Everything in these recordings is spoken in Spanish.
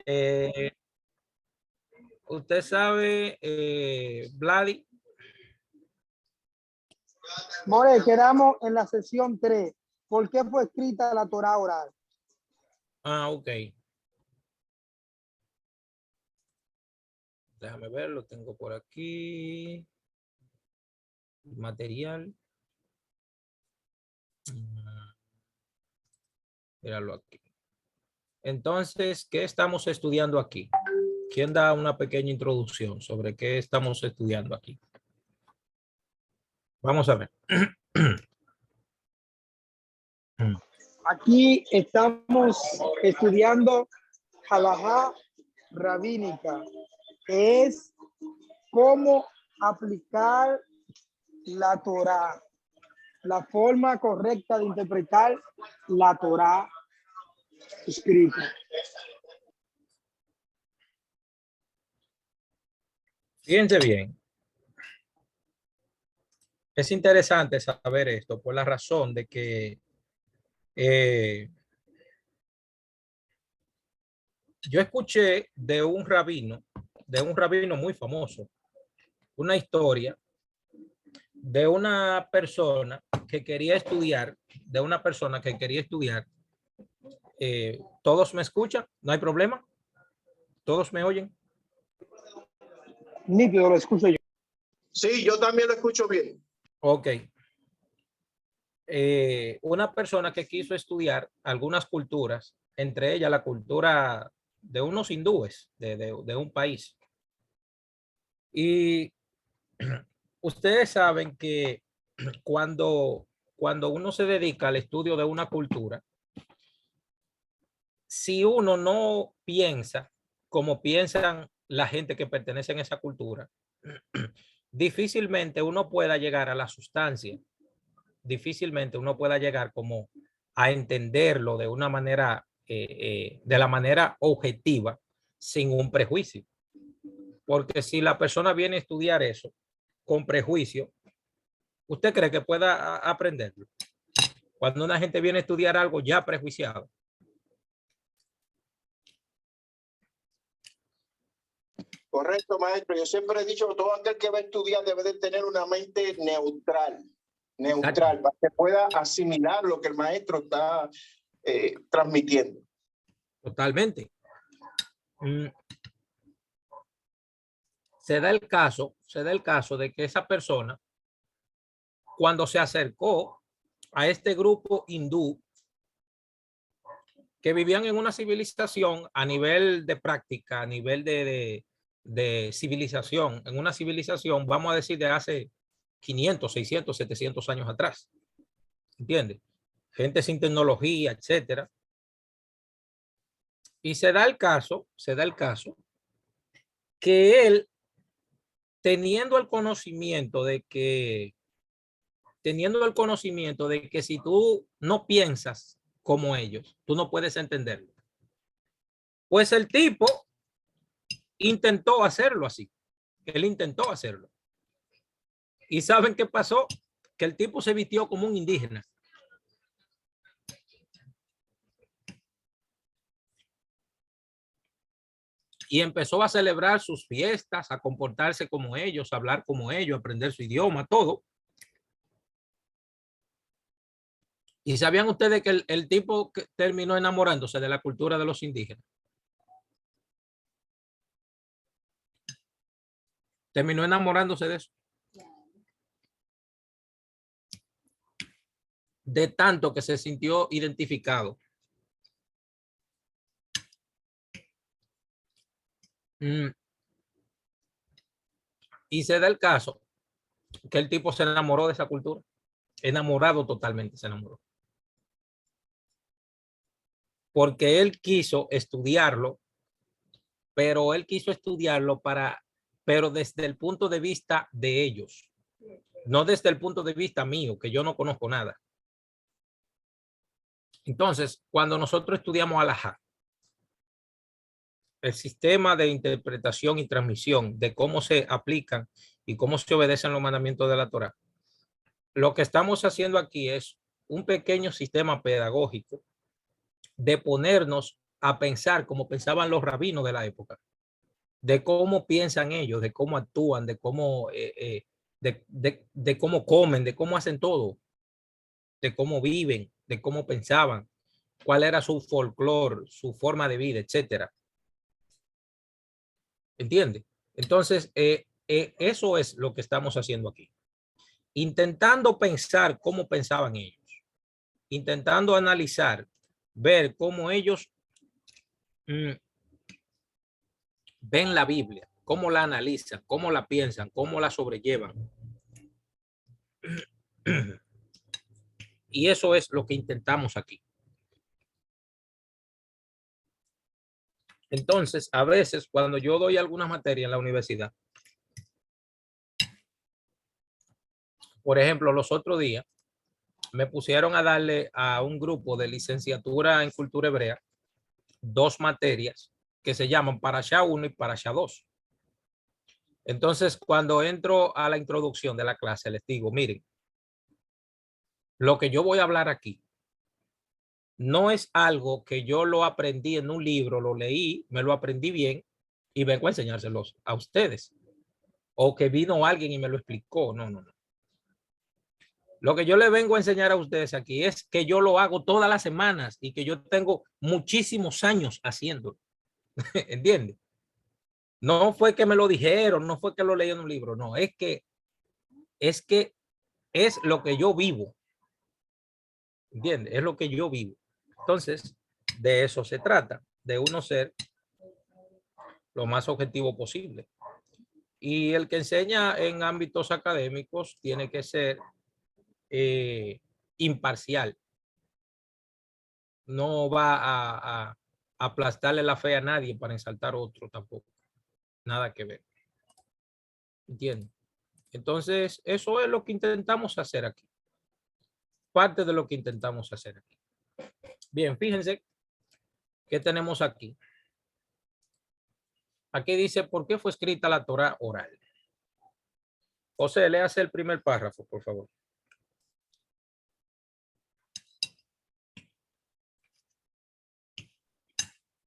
Eh, usted sabe, Vladi. More, quedamos en la sesión 3. ¿Por qué fue escrita la Torá oral? Ah, ok. Déjame ver, lo tengo por aquí. Material. Míralo aquí. Entonces, ¿qué estamos estudiando aquí? ¿Quién da una pequeña introducción sobre qué estamos estudiando aquí? Vamos a ver. Aquí estamos estudiando halajá rabínica, que es cómo aplicar la Torá, la forma correcta de interpretar la Torá escrita. Fíjense bien. Es interesante saber esto por la razón de que yo escuché de un rabino muy famoso, una historia de una persona que quería estudiar, ¿todos me escuchan? ¿No hay problema? ¿Todos me oyen? Nítido, lo escucho yo. Sí, yo también lo escucho bien. Ok. Una persona que quiso estudiar algunas culturas, entre ellas la cultura de unos hindúes de un país. Y ustedes saben que cuando uno se dedica al estudio de una cultura, si uno no piensa como piensan la gente que pertenece a esa cultura, difícilmente uno pueda llegar a la sustancia, difícilmente uno pueda llegar como a entenderlo de una manera, de la manera objetiva, sin un prejuicio. Porque si la persona viene a estudiar eso con prejuicio, ¿usted cree que pueda aprenderlo? Cuando una gente viene a estudiar algo ya prejuiciado. Correcto, maestro. Yo siempre he dicho que todo aquel que va a estudiar debe de tener una mente neutral, para que pueda asimilar lo que el maestro está transmitiendo. Totalmente. Se da el caso de que esa persona, cuando se acercó a este grupo hindú, que vivían en una civilización a nivel de práctica, a nivel de civilización, en una civilización, vamos a decir, de hace 500, 600, 700 años atrás. ¿Entiendes? Gente sin tecnología, etcétera. Y se da el caso que él, teniendo el conocimiento de que si tú no piensas como ellos, tú no puedes entenderlo. Pues el tipo intentó hacerlo así. Él intentó hacerlo. ¿Y saben qué pasó? Que el tipo se vistió como un indígena. Y empezó a celebrar sus fiestas, a comportarse como ellos, a hablar como ellos, a aprender su idioma, todo. ¿Y sabían ustedes que el tipo que terminó enamorándose de la cultura de los indígenas? Terminó enamorándose de eso. De tanto que se sintió identificado. Y se da el caso que el tipo se enamoró de esa cultura. Enamorado totalmente se enamoró. Porque él quiso estudiarlo, pero él quiso estudiarlo pero desde el punto de vista de ellos. No desde el punto de vista mío, que yo no conozco nada. Entonces, cuando nosotros estudiamos halajá, el sistema de interpretación y transmisión de cómo se aplican y cómo se obedecen los mandamientos de la Torá, lo que estamos haciendo aquí es un pequeño sistema pedagógico de ponernos a pensar como pensaban los rabinos de la época, de cómo piensan ellos, de cómo actúan, de cómo, de cómo comen, de cómo hacen todo, de cómo viven, de cómo pensaban, cuál era su folclore, su forma de vida, etcétera. ¿Entiende? Entonces, eso es lo que estamos haciendo aquí. Intentando pensar cómo pensaban ellos, intentando analizar, ver cómo ellos ven la Biblia, cómo la analizan, cómo la piensan, cómo la sobrellevan. Y eso es lo que intentamos aquí. Entonces, a veces cuando yo doy alguna materia en la universidad, por ejemplo, los otros días me pusieron a darle a un grupo de licenciatura en cultura hebrea 2 materias que se llaman Parashá 1 y Parashá 2. Entonces, cuando entro a la introducción de la clase, les digo, miren, lo que yo voy a hablar aquí no es algo que yo lo aprendí en un libro, lo leí, me lo aprendí bien y vengo a enseñárselos a ustedes. O que vino alguien y me lo explicó. No, no, no. Lo que yo le vengo a enseñar a ustedes aquí es que yo lo hago todas las semanas y que yo tengo muchísimos años haciendo. ¿Entiendes? No fue que me lo dijeron, no fue que lo leí en un libro, no, es que es lo que yo vivo. ¿Entiendes? Es lo que yo vivo. Entonces, de eso se trata, de uno ser lo más objetivo posible. Y el que enseña en ámbitos académicos tiene que ser imparcial. No va a aplastarle la fe a nadie para ensaltar otro tampoco. Nada que ver. ¿Entiendes? Entonces, eso es lo que intentamos hacer aquí. Parte de lo que intentamos hacer aquí. Bien, fíjense qué tenemos aquí. Aquí dice, ¿por qué fue escrita la Torá oral? José, léase el primer párrafo, por favor.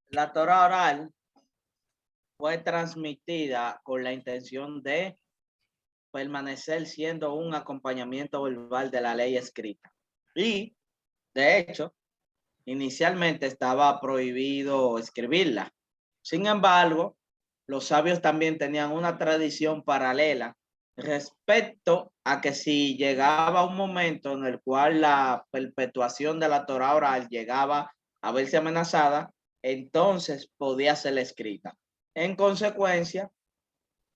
La Torá oral fue transmitida con la intención de permanecer siendo un acompañamiento verbal de la ley escrita. Y, de hecho, inicialmente estaba prohibido escribirla. Sin embargo, los sabios también tenían una tradición paralela respecto a que si llegaba un momento en el cual la perpetuación de la Torá oral llegaba a verse amenazada, entonces podía ser escrita. En consecuencia,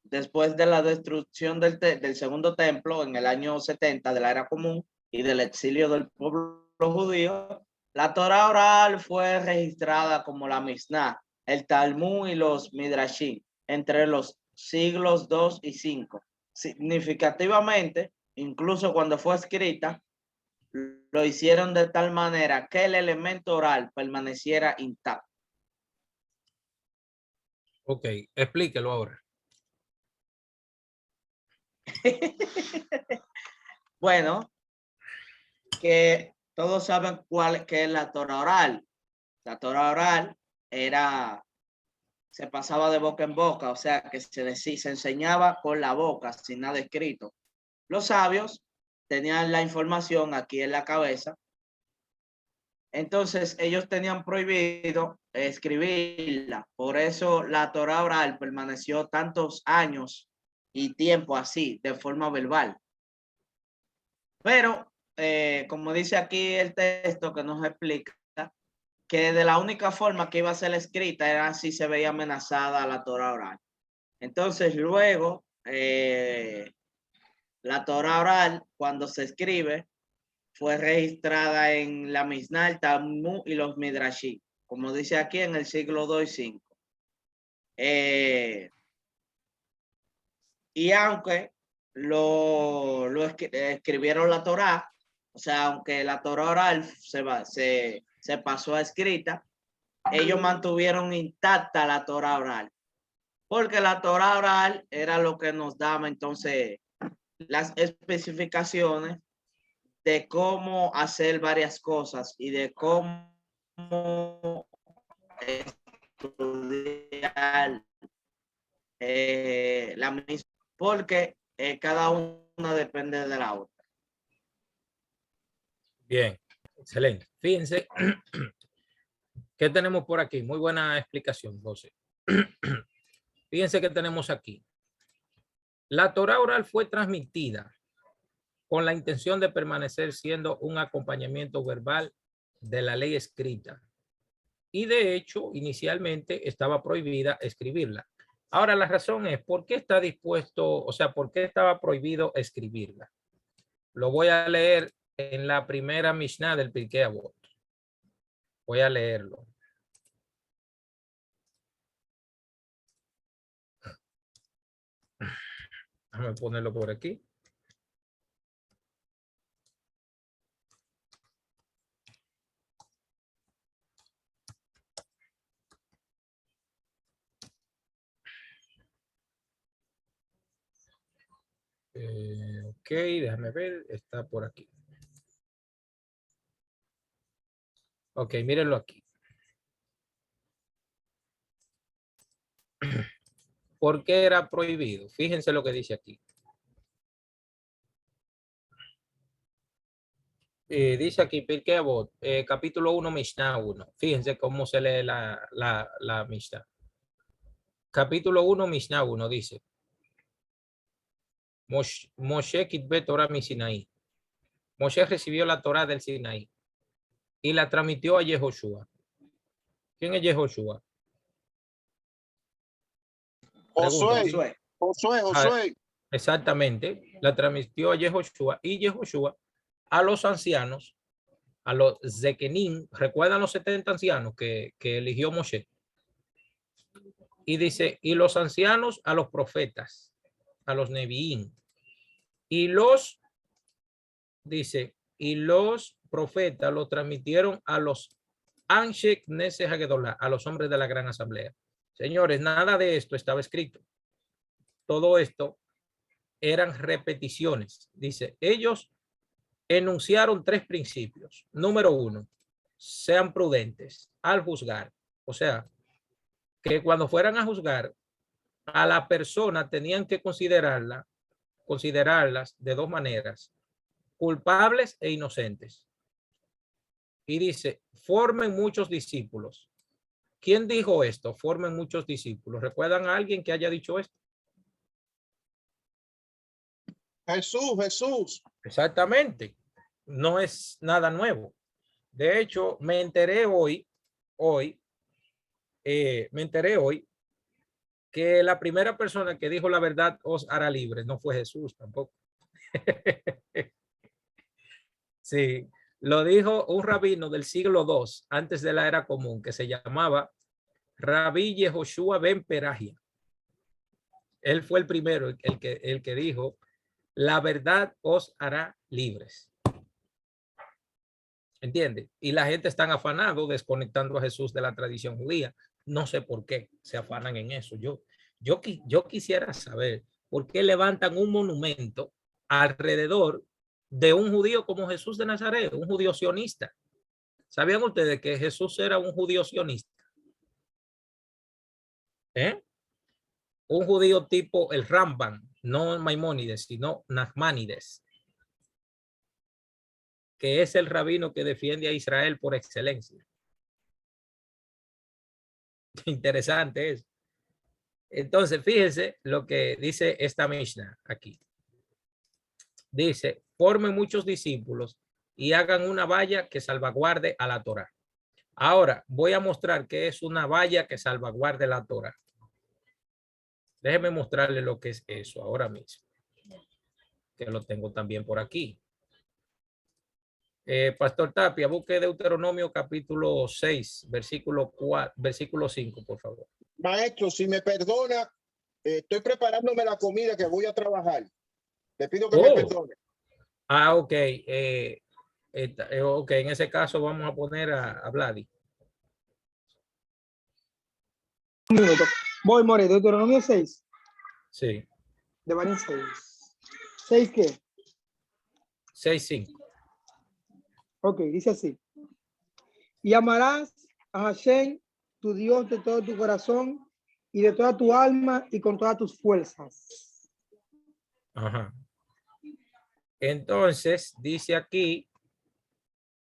después de la destrucción del segundo templo en el año 70 de la era común y del exilio del pueblo judío, la Torá oral fue registrada como la Misná, el Talmud y los Midrashim entre los siglos 2 y 5. Significativamente, incluso cuando fue escrita, lo hicieron de tal manera que el elemento oral permaneciera intacto. Ok, explíquelo ahora. Bueno, que todos saben qué es la Torá oral. La Torá oral se pasaba de boca en boca, o sea que se enseñaba con la boca, sin nada escrito. Los sabios tenían la información aquí en la cabeza, entonces ellos tenían prohibido escribirla. Por eso la Torá oral permaneció tantos años y tiempo así, de forma verbal. Pero, como dice aquí el texto que nos explica, que de la única forma que iba a ser escrita era si se veía amenazada la Torá oral. Entonces, luego, la Torá oral, cuando se escribe, fue registrada en la Misná, el Talmud y los Midrashim, como dice aquí en el siglo 2 y 5. Y aunque escribieron la Torá, o sea, aunque la Torá oral se pasó a escrita, ellos mantuvieron intacta la Torá oral, porque la Torá oral era lo que nos daba entonces las especificaciones de cómo hacer varias cosas y de cómo estudiar la misma, porque cada una depende de la otra. Bien, excelente. Fíjense, ¿qué tenemos por aquí? Muy buena explicación, José. Fíjense que tenemos aquí. La Torá oral fue transmitida con la intención de permanecer siendo un acompañamiento verbal de la ley escrita. Y de hecho, inicialmente estaba prohibida escribirla. Ahora, la razón es, ¿por qué está dispuesto, o sea, por qué estaba prohibido escribirla? Lo voy a leer en la primera Mishnah del Pirkei Avot. Voy a leerlo. Déjame ponerlo por aquí. Ok, déjame ver, está por aquí. Ok, mírenlo aquí. ¿Por qué era prohibido? Fíjense lo que dice aquí. Dice aquí, Pirkei Avot, capítulo 1, Mishnah 1. Fíjense cómo se lee la Mishnah. Capítulo 1, Mishnah 1 dice, Moshe kitbe Torah mi Sinaí. Moshe recibió la Torah del Sinaí y la transmitió a Yehoshua. ¿Quién es Yehoshua? Josué, Josué. Exactamente, la transmitió a Yehoshua y Yehoshua a los ancianos, a los Zekenim. ¿Recuerdan los 70 ancianos que eligió Moshe? Y dice, y los ancianos a los profetas, a los Neviín. Y los, dice, y los profetas lo transmitieron a los Anshe Knesset Hagedolá, a los hombres de la gran asamblea. Señores, nada de esto estaba escrito. Todo esto eran repeticiones. Dice, ellos enunciaron 3 principios. Número 1, sean prudentes al juzgar. O sea, que cuando fueran a juzgar a la persona tenían que considerarlas de 2 maneras, culpables e inocentes. Y dice, formen muchos discípulos. ¿Quién dijo esto? Formen muchos discípulos. ¿Recuerdan a alguien que haya dicho esto? Jesús. Exactamente. No es nada nuevo. De hecho, me enteré hoy que la primera persona que dijo la verdad os hará libres no fue Jesús tampoco. Sí, lo dijo un rabino del siglo II, antes de la era común, que se llamaba Rabí Yehoshua ben Perahia. Él fue el primero, el que dijo, la verdad os hará libres. ¿Entiende? Y la gente está afanado desconectando a Jesús de la tradición judía. No sé por qué se afanan en eso. Yo quisiera saber por qué levantan un monumento alrededor de un judío como Jesús de Nazaret, un judío sionista. ¿Sabían ustedes que Jesús era un judío sionista? Un judío tipo el Rambam, no Maimónides, sino Nachmanides, que es el rabino que defiende a Israel por excelencia. Interesante es. Entonces, fíjense lo que dice esta Mishnah aquí. Dice, formen muchos discípulos y hagan una valla que salvaguarde a la Torá. Ahora, voy a mostrar qué es una valla que salvaguarde la Torá. Déjenme mostrarle lo que es eso ahora mismo, que lo tengo también por aquí. Pastor Tapia, busque Deuteronomio capítulo 6, versículo 5, por favor. Maestro, si me perdona, estoy preparándome la comida que voy a trabajar. Le pido que me perdone. Ok. Ok, en ese caso vamos a poner a Vladi. Un minuto. Voy, More, Deuteronomio 6. Sí. De varios 6. ¿6 qué? 6:5. Ok, dice así. Y amarás a Hashem, tu Dios de todo tu corazón y de toda tu alma y con todas tus fuerzas. Ajá. Entonces, dice aquí,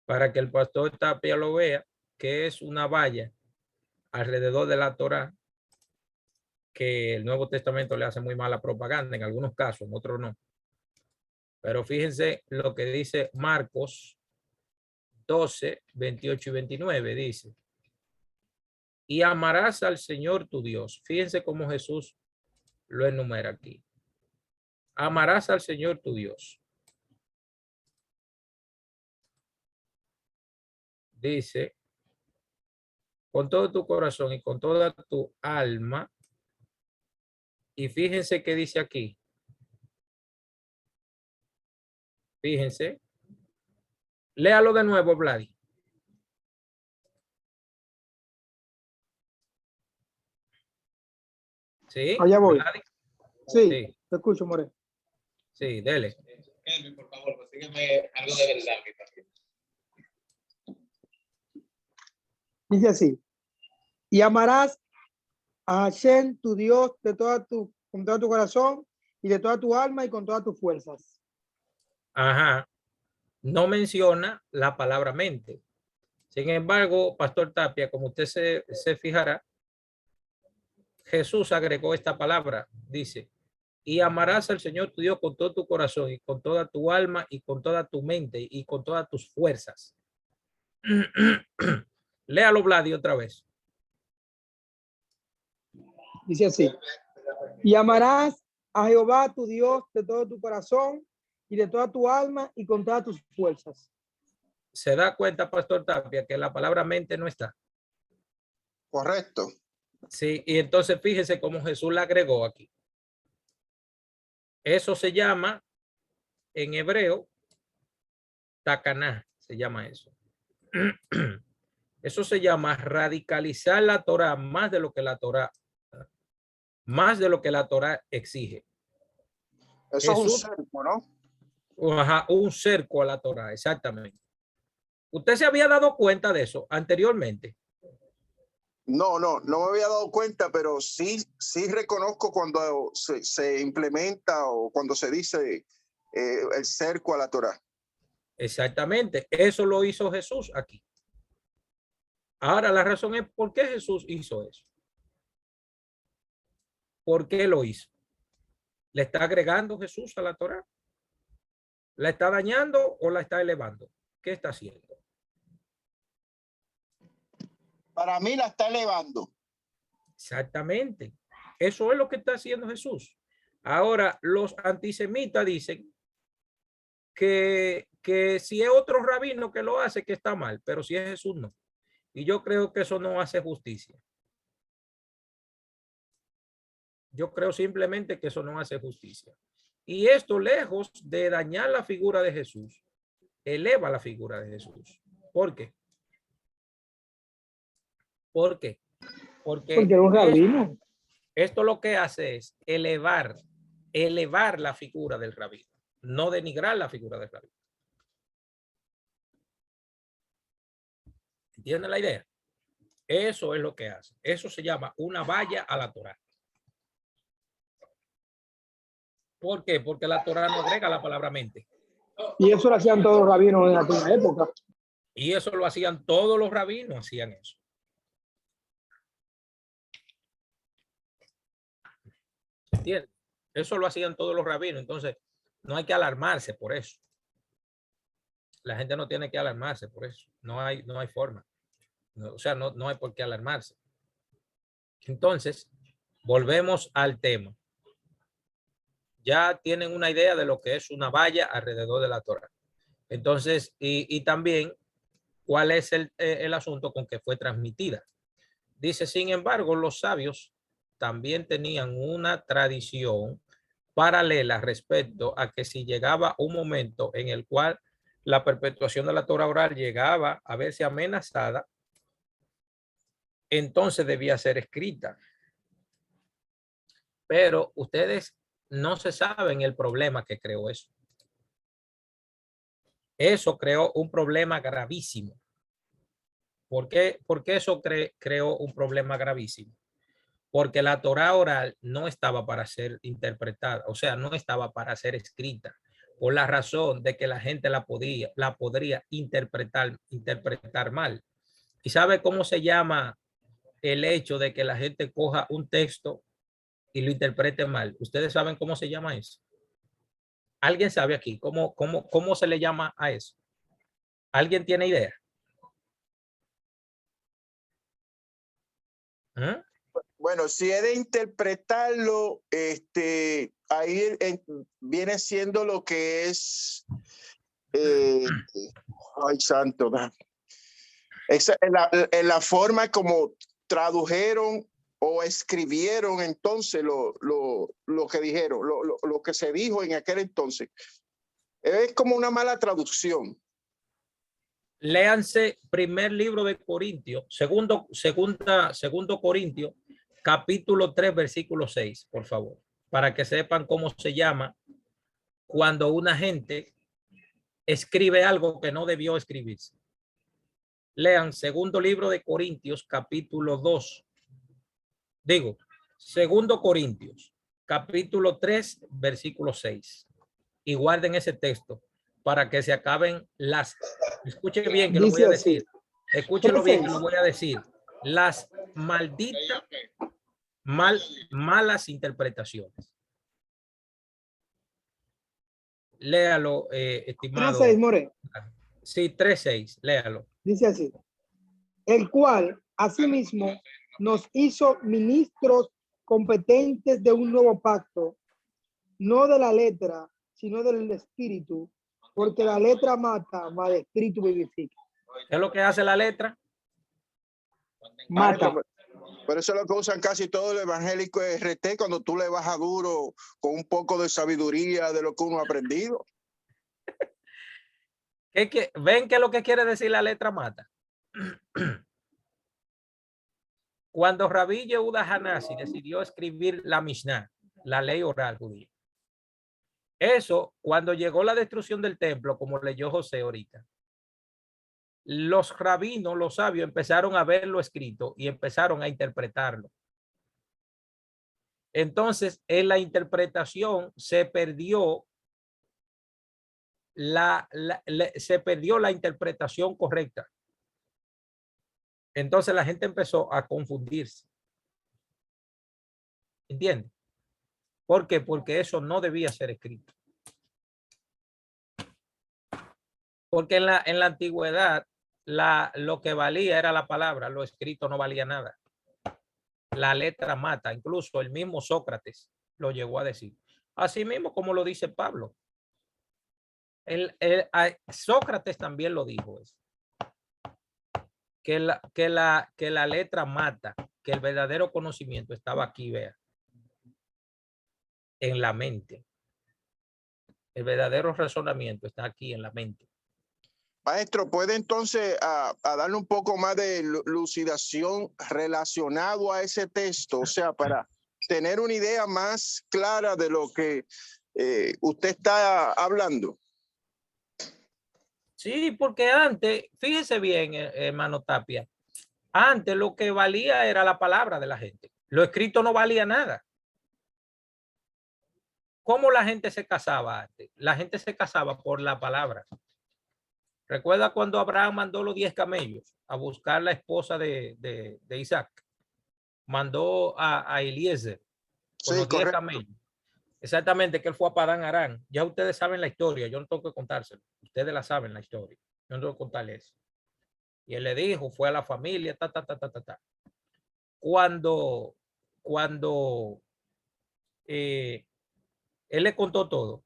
para que el pastor Tapia lo vea, que es una valla alrededor de la Torá, que el Nuevo Testamento le hace muy mala propaganda en algunos casos, en otros no. Pero fíjense lo que dice Marcos 12, 28 y 29, dice, y amarás al Señor tu Dios. Fíjense cómo Jesús lo enumera aquí. Amarás al Señor tu Dios. Dice, con todo tu corazón y con toda tu alma. Y fíjense qué dice aquí. Fíjense. Léalo de nuevo, Vladi. ¿Sí? Allá voy. Vladi. Sí, Sí, te escucho, More. sí, dele. Por favor, consígueme algo de verdad. Dice así, y amarás a Hashem, tu Dios, con todo tu corazón y de toda tu alma y con todas tus fuerzas. Ajá. No menciona la palabra mente. Sin embargo, Pastor Tapia, como usted se fijará, Jesús agregó esta palabra, dice, y amarás al Señor tu Dios con todo tu corazón y con toda tu alma y con toda tu mente y con todas tus fuerzas. Léalo, Vladi, otra vez. Dice así, y amarás a Jehová, tu Dios, de todo tu corazón y de toda tu alma y con todas tus fuerzas. Se da cuenta, Pastor Tapia, que la palabra mente no está. Correcto. Sí, y entonces fíjese cómo Jesús la agregó aquí. Eso se llama, en hebreo, takaná, se llama eso. Eso se llama radicalizar la Torah más de lo que la Torah exige. Eso Jesús, es un cerco, ¿no? ajá, un cerco a la Torah, exactamente. ¿Usted se había dado cuenta de eso anteriormente? No me había dado cuenta, pero sí reconozco cuando se implementa o cuando se dice el cerco a la Torá. Exactamente, eso lo hizo Jesús aquí. Ahora la razón es por qué Jesús hizo eso. ¿Por qué lo hizo? ¿Le está agregando Jesús a la Torá? ¿La está dañando o la está elevando? ¿Qué está haciendo? Para mí la está elevando. Exactamente. Eso es lo que está haciendo Jesús. Ahora, los antisemitas dicen que si es otro rabino que lo hace, que está mal, pero si es Jesús, no. Y yo creo que eso no hace justicia. Yo creo simplemente que eso no hace justicia. Y esto, lejos de dañar la figura de Jesús, eleva la figura de Jesús. ¿Por qué? ¿Por qué? Porque Porque era un rabino. esto lo que hace es elevar la figura del rabino, no denigrar la figura del rabino. ¿Entienden la idea? Eso es lo que hace. Eso se llama una valla a la Torá. ¿Por qué? Porque la Torá no agrega la palabra mente. Y eso lo hacían todos los rabinos en aquella época. Y eso lo hacían todos los rabinos, hacían eso. ¿Entiendes? Eso lo hacían todos los rabinos. Entonces, no hay que alarmarse por eso. La gente no tiene que alarmarse por eso. No hay forma. No, o sea, no hay por qué alarmarse. Entonces, volvemos al tema. Ya tienen una idea de lo que es una valla alrededor de la Torá. Entonces, y también cuál es el asunto con que fue transmitida. Dice, sin embargo, los sabios también tenían una tradición paralela respecto a que si llegaba un momento en el cual la perpetuación de la Torá oral llegaba a verse amenazada, entonces debía ser escrita. Pero ustedes no se saben el problema que creó eso. Eso creó un problema gravísimo. ¿Por qué eso creó un problema gravísimo? Porque la Torá oral no estaba para ser interpretada, o sea, no estaba para ser escrita, por la razón de que la gente la podría interpretar mal. ¿Y sabe cómo se llama el hecho de que la gente coja un texto y lo interprete mal? ¿Ustedes saben cómo se llama eso? ¿Alguien sabe aquí cómo se le llama a eso? ¿Alguien tiene idea? ¿Mm? Bueno, si he de interpretarlo, ahí viene siendo lo que es, ay santo, en la forma como tradujeron o escribieron entonces lo que dijeron, lo que se dijo en aquel entonces. Es como una mala traducción. Léanse primer libro de Corintios, segundo Corintios, capítulo 3, versículo 6, por favor, para que sepan cómo se llama cuando una gente escribe algo que no debió escribirse. Lean segundo libro de Corintios, capítulo 2. Segundo Corintios, capítulo 3, versículo 6. Y guarden ese texto para que se acaben las... Escuchen bien que lo voy a decir. Escúchenlo bien que lo voy a decir. Las malditas malas interpretaciones. Léalo, estimado. 3:6, More. Sí, 3:6, léalo. Dice así: el cual asimismo nos hizo ministros competentes de un nuevo pacto, no de la letra, sino del espíritu, porque la letra mata, mas el espíritu vivifica. ¿Qué es lo que hace la letra? Mata. Por eso es lo que usan casi todo el evangélico RT cuando tú le bajas duro con un poco de sabiduría de lo que uno ha aprendido. ¿Ven qué es lo que quiere decir la letra mata? Cuando Rabí Yehuda Hanasi decidió escribir la Mishnah, la ley oral judía, eso, cuando llegó la destrucción del templo, como leyó José ahorita, los rabinos, los sabios, empezaron a verlo escrito y empezaron a interpretarlo. Entonces, en la interpretación se perdió se perdió la interpretación correcta. Entonces la gente empezó a confundirse. ¿Entiendes? ¿Por qué? Porque eso no debía ser escrito. Porque en la antigüedad lo que valía era la palabra, lo escrito no valía nada. La letra mata, incluso el mismo Sócrates lo llegó a decir. Así mismo como lo dice Pablo. Sócrates también lo dijo eso. Que la letra mata, que el verdadero conocimiento estaba aquí, vea, en la mente. El verdadero razonamiento está aquí en la mente. Maestro, ¿puede entonces a darle un poco más de lucidación relacionado a ese texto? O sea, para tener una idea más clara de lo que usted está hablando. Sí, porque antes, fíjese bien, hermano Tapia, antes lo que valía era la palabra de la gente. Lo escrito no valía nada. ¿Cómo la gente se casaba antes? La gente se casaba por la palabra. ¿Recuerda cuando Abraham mandó los 10 camellos a buscar la esposa de Isaac? Mandó a Eliezer con Sí, los 10 correcto. camellos. Exactamente, que él fue a Padán Aram. Ya ustedes saben la historia, yo no tengo que contárselo. Ustedes la saben la historia. Yo no tengo que contarles eso. Y él le dijo, fue a la familia, Cuando él le contó todo.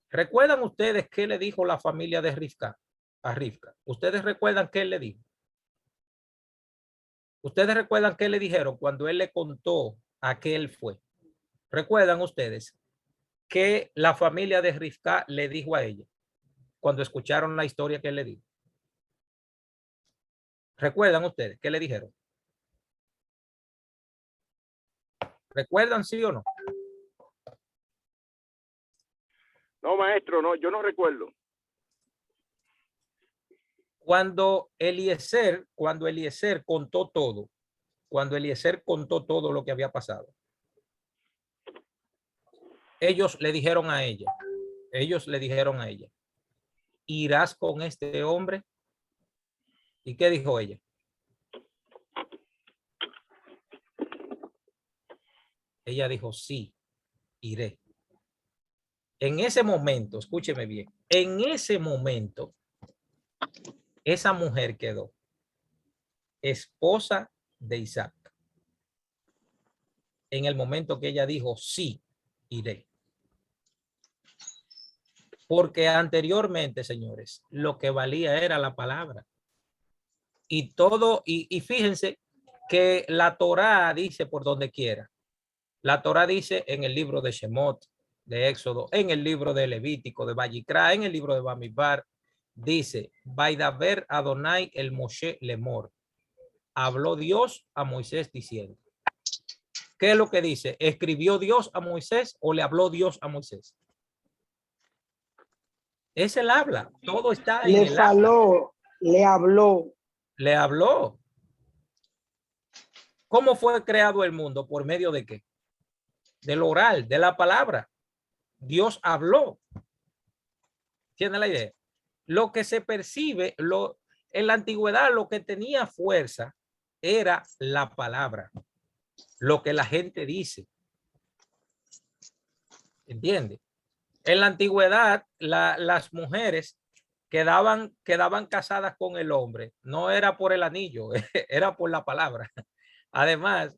¿Recuerdan ustedes qué le dijo la familia de Rivka a Rivka? ¿Ustedes recuerdan qué él le dijo? ¿Ustedes recuerdan qué le dijeron cuando él le contó a qué él fue? ¿Recuerdan ustedes que la familia de Rivka le dijo a ella cuando escucharon la historia que él le dijo? ¿Recuerdan ustedes qué le dijeron? ¿Recuerdan sí o no? No, maestro, no, yo no recuerdo. Cuando Eliezer contó todo, lo que había pasado, ellos le dijeron a ella, ¿irás con este hombre? ¿Y qué dijo ella? Ella dijo, sí, iré. En ese momento, escúcheme bien, en ese momento, esa mujer quedó esposa de Isaac. En el momento que ella dijo, sí, iré. Porque anteriormente, señores, lo que valía era la palabra. Y todo, y fíjense que la Torá dice por donde quiera. La Torá dice en el libro de Shemot, de Éxodo, en el libro de Levítico, de Vayikra, en el libro de Bamidbar, dice, Vaidaber Adonai el Moshe Lemor. Habló Dios a Moisés diciendo. ¿Qué es lo que dice? ¿Escribió Dios a Moisés o le habló Dios a Moisés? Es el habla. Todo está en el habla. Le habló. Le habló. ¿Cómo fue creado el mundo? ¿Por medio de qué? Del oral, de la palabra. Dios habló. ¿Tiene la idea? Lo que se percibe, en la antigüedad lo que tenía fuerza era la palabra. Lo que la gente dice. ¿Entiende? En la antigüedad, las mujeres quedaban casadas con el hombre. No era por el anillo, era por la palabra. Además,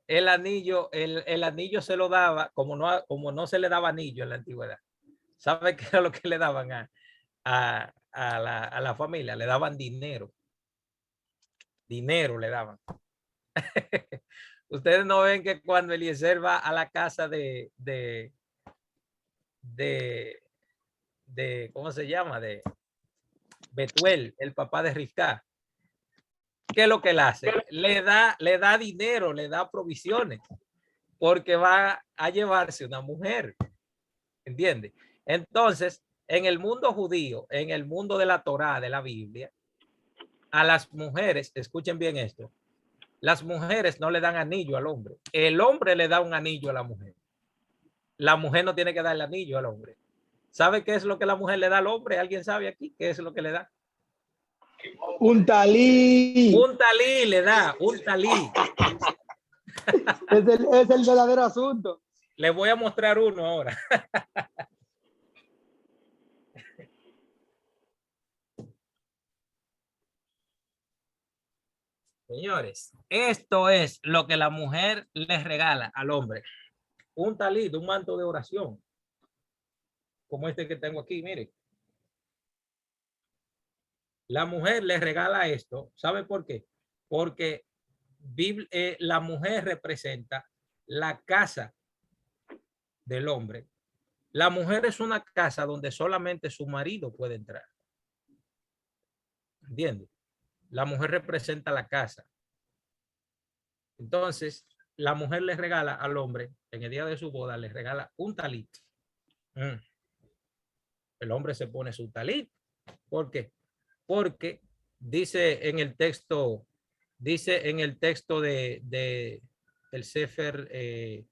el anillo se lo daba, como no se le daba anillo en la antigüedad. ¿Sabe qué era lo que le daban a la familia? Le daban dinero. Dinero le daban. Ustedes no ven que cuando Eliezer va a la casa de ¿cómo se llama? De Betuel, el papá de Rivka. ¿Qué es lo que él hace? Le da dinero, le da provisiones, porque va a llevarse una mujer. ¿Entiende? Entonces, en el mundo judío, en el mundo de la Torá, de la Biblia, a las mujeres, escuchen bien esto, las mujeres no le dan anillo al hombre. El hombre le da un anillo a la mujer. La mujer no tiene que darle anillo al hombre. ¿Sabe qué es lo que la mujer le da al hombre? ¿Alguien sabe aquí qué es lo que le da? Un talí. Un talí le da, un talí. Es el verdadero asunto. Le voy a mostrar uno ahora. Señores, esto es lo que la mujer le regala al hombre. Un talí, un manto de oración. Como este que tengo aquí, mire. La mujer le regala esto. ¿Sabe por qué? Porque la mujer representa la casa del hombre. La mujer es una casa donde solamente su marido puede entrar. ¿Entiende? La mujer representa la casa. Entonces, la mujer le regala al hombre, en el día de su boda, le regala un talit. El hombre se pone su talit. ¿Por qué? Porque dice en el texto de el Sefer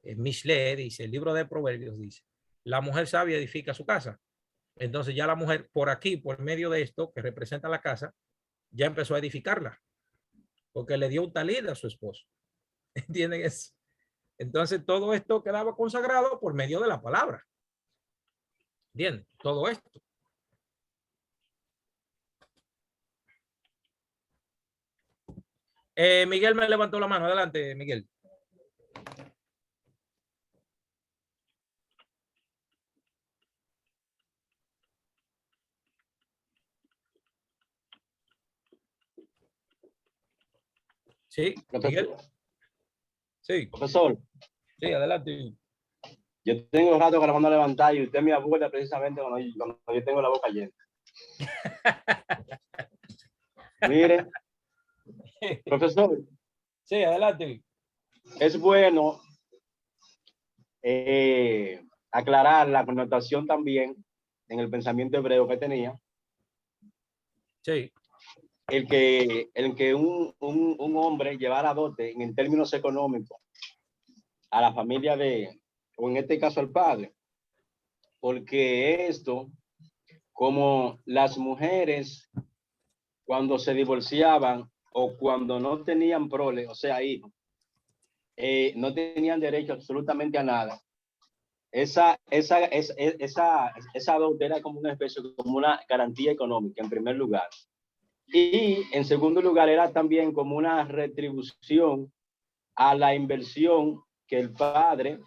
Mishle, dice, el libro de Proverbios dice, la mujer sabia edifica su casa. Entonces ya la mujer por aquí, por medio de esto que representa la casa, ya empezó a edificarla, porque le dio un talit a su esposo. ¿Entienden eso? Entonces todo esto quedaba consagrado por medio de la palabra. ¿Entienden? Todo esto. Miguel me levantó la mano. Adelante, Miguel. Sí, Miguel. Sí. Profesor. Sí, adelante. Yo tengo un rato que la mando a levantar y usted me aburre precisamente cuando yo tengo la boca llena. Mire, profesor. Sí, adelante. Es bueno aclarar la connotación también en el pensamiento hebreo que tenía Sí. el que un hombre llevara dote en términos económicos a la familia o en este caso al padre, porque esto, como las mujeres cuando se divorciaban o cuando no tenían prole, o sea, hijos, no tenían derecho absolutamente a nada. Esa dote era como una especie, como una garantía económica en primer lugar. Y en segundo lugar era también como una retribución a la inversión que el padre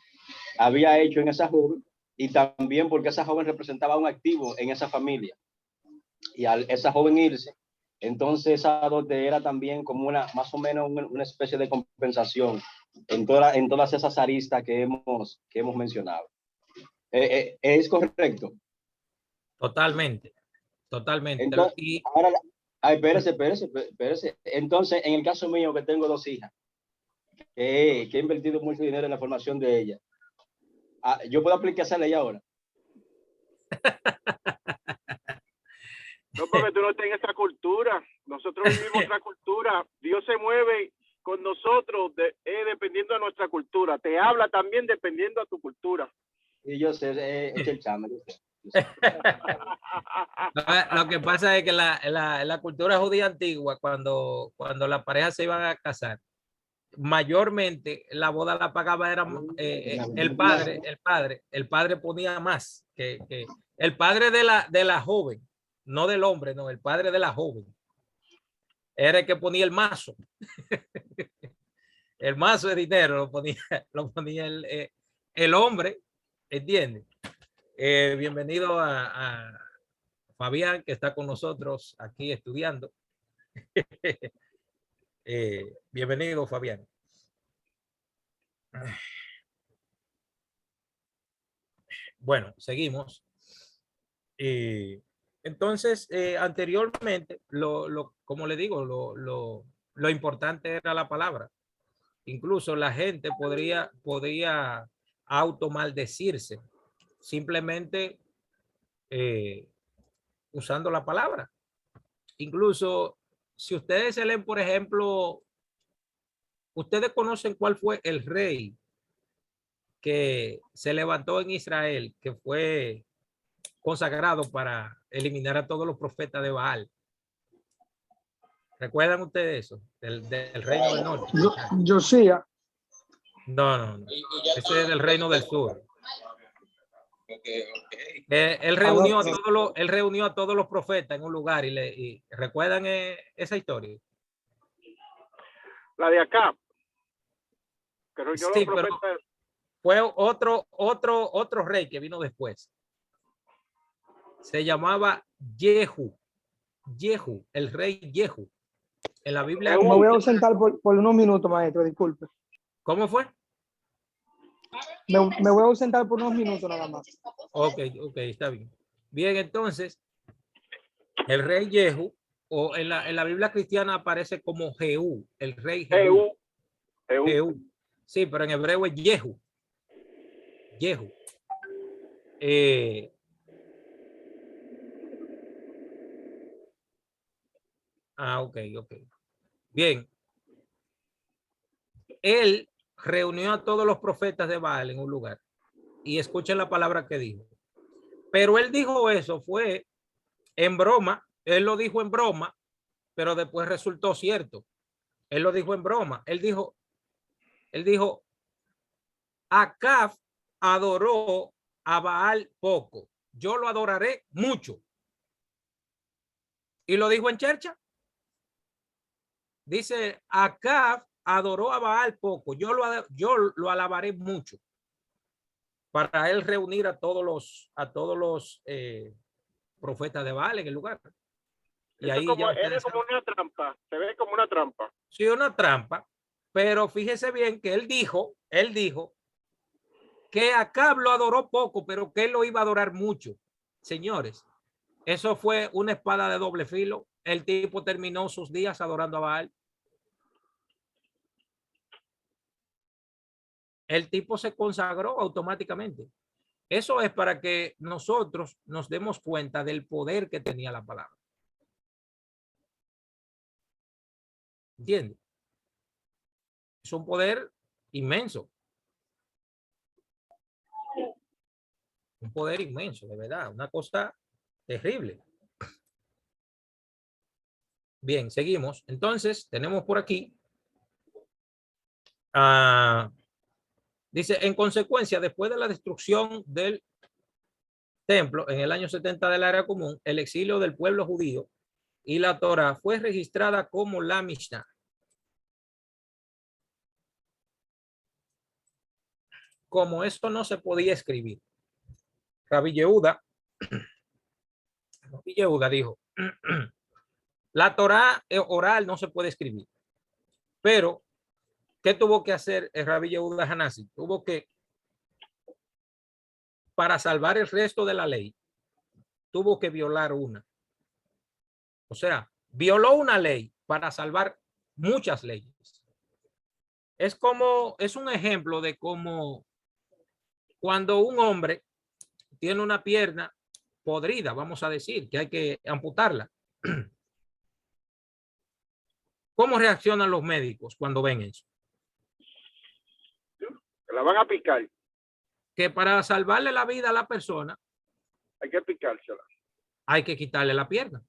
había hecho en esa joven, y también porque esa joven representaba un activo en esa familia. Y al esa joven irse, entonces esa dote era también como más o menos una especie de compensación en todas esas aristas que hemos mencionado. ¿Es correcto? Totalmente. Totalmente. Entonces, Y ahora, espérese. Entonces, en el caso mío, que tengo 2 hijas, que he invertido mucho dinero en la formación de ellas, ¿yo puedo aplicar esa ley ahora? No, porque tú no tienes esa cultura. Nosotros vivimos otra cultura. Dios se mueve con nosotros dependiendo de nuestra cultura. Te habla también dependiendo de tu cultura. Y yo sé, es el chame. lo que pasa es que la cultura judía antigua, cuando la pareja se iban a casar, mayormente la boda la pagaba era el padre ponía más que el padre de la joven, no del hombre, no, el padre de la joven era el que ponía el mazo. El mazo de dinero lo ponía el hombre, ¿entiendes? Bienvenido a Fabián, que está con nosotros aquí estudiando. Bienvenido, Fabián. Bueno, seguimos. Entonces, anteriormente, como le digo, lo importante era la palabra. Incluso la gente podría automaldecirse simplemente usando la palabra. Incluso, si ustedes se leen, por ejemplo, ustedes conocen cuál fue el rey que se levantó en Israel, que fue consagrado para eliminar a todos los profetas de Baal. ¿Recuerdan ustedes eso? Del reino del norte. Josía. No. Ese es del reino del sur. Él reunió a todos los profetas en un lugar y ¿recuerdan esa historia? La de acá. Sí, pero fue otro rey que vino después. Se llamaba Jehu, el rey Jehu. En la Biblia. Me voy a ausentar por unos minutos, maestro, disculpe. ¿Cómo fue? Me voy a ausentar por unos minutos nada más. Ok, está bien. Bien, entonces, el rey Jehu, o en la Biblia cristiana aparece como Jehú, el rey Jehú. Sí, pero en hebreo es Jehu. Ok. Bien. Él reunió a todos los profetas de Baal en un lugar. Y escuchen la palabra que dijo. Pero él dijo eso, fue en broma. Él lo dijo en broma, pero después resultó cierto. Él lo dijo en broma. Él dijo, Acab adoró a Baal poco. Yo lo adoraré mucho. Y lo dijo en chercha. Dice, Acab adoró a Baal poco. Yo lo alabaré mucho. Para él reunir a todos los profetas de Baal en el lugar. Y ahí como una trampa. Se ve como una trampa. Sí, una trampa. Pero fíjese bien que él dijo que Acab lo adoró poco, pero que él lo iba a adorar mucho. Señores, eso fue una espada de doble filo. El tipo terminó sus días adorando a Baal. El tipo se consagró automáticamente. Eso es para que nosotros nos demos cuenta del poder que tenía la palabra. ¿Entiendes? Es un poder inmenso. Un poder inmenso, de verdad. Una cosa terrible. Bien, seguimos. Entonces, tenemos por aquí. Dice, en consecuencia, después de la destrucción del templo en el año 70 de la era común, el exilio del pueblo judío y la Torá fue registrada como la Mishnah. Como esto no se podía escribir, Rabbi Yehuda dijo, la Torá oral no se puede escribir, pero ¿qué tuvo que hacer el Rabbi Yehuda Hanasi? Tuvo que, para salvar el resto de la ley, tuvo que violar una. O sea, violó una ley para salvar muchas leyes. Es un ejemplo de cómo cuando un hombre tiene una pierna podrida, vamos a decir, que hay que amputarla. ¿Cómo reaccionan los médicos cuando ven eso? La van a picar. Que para salvarle la vida a la persona Hay que picársela. hay que quitarle la pierna.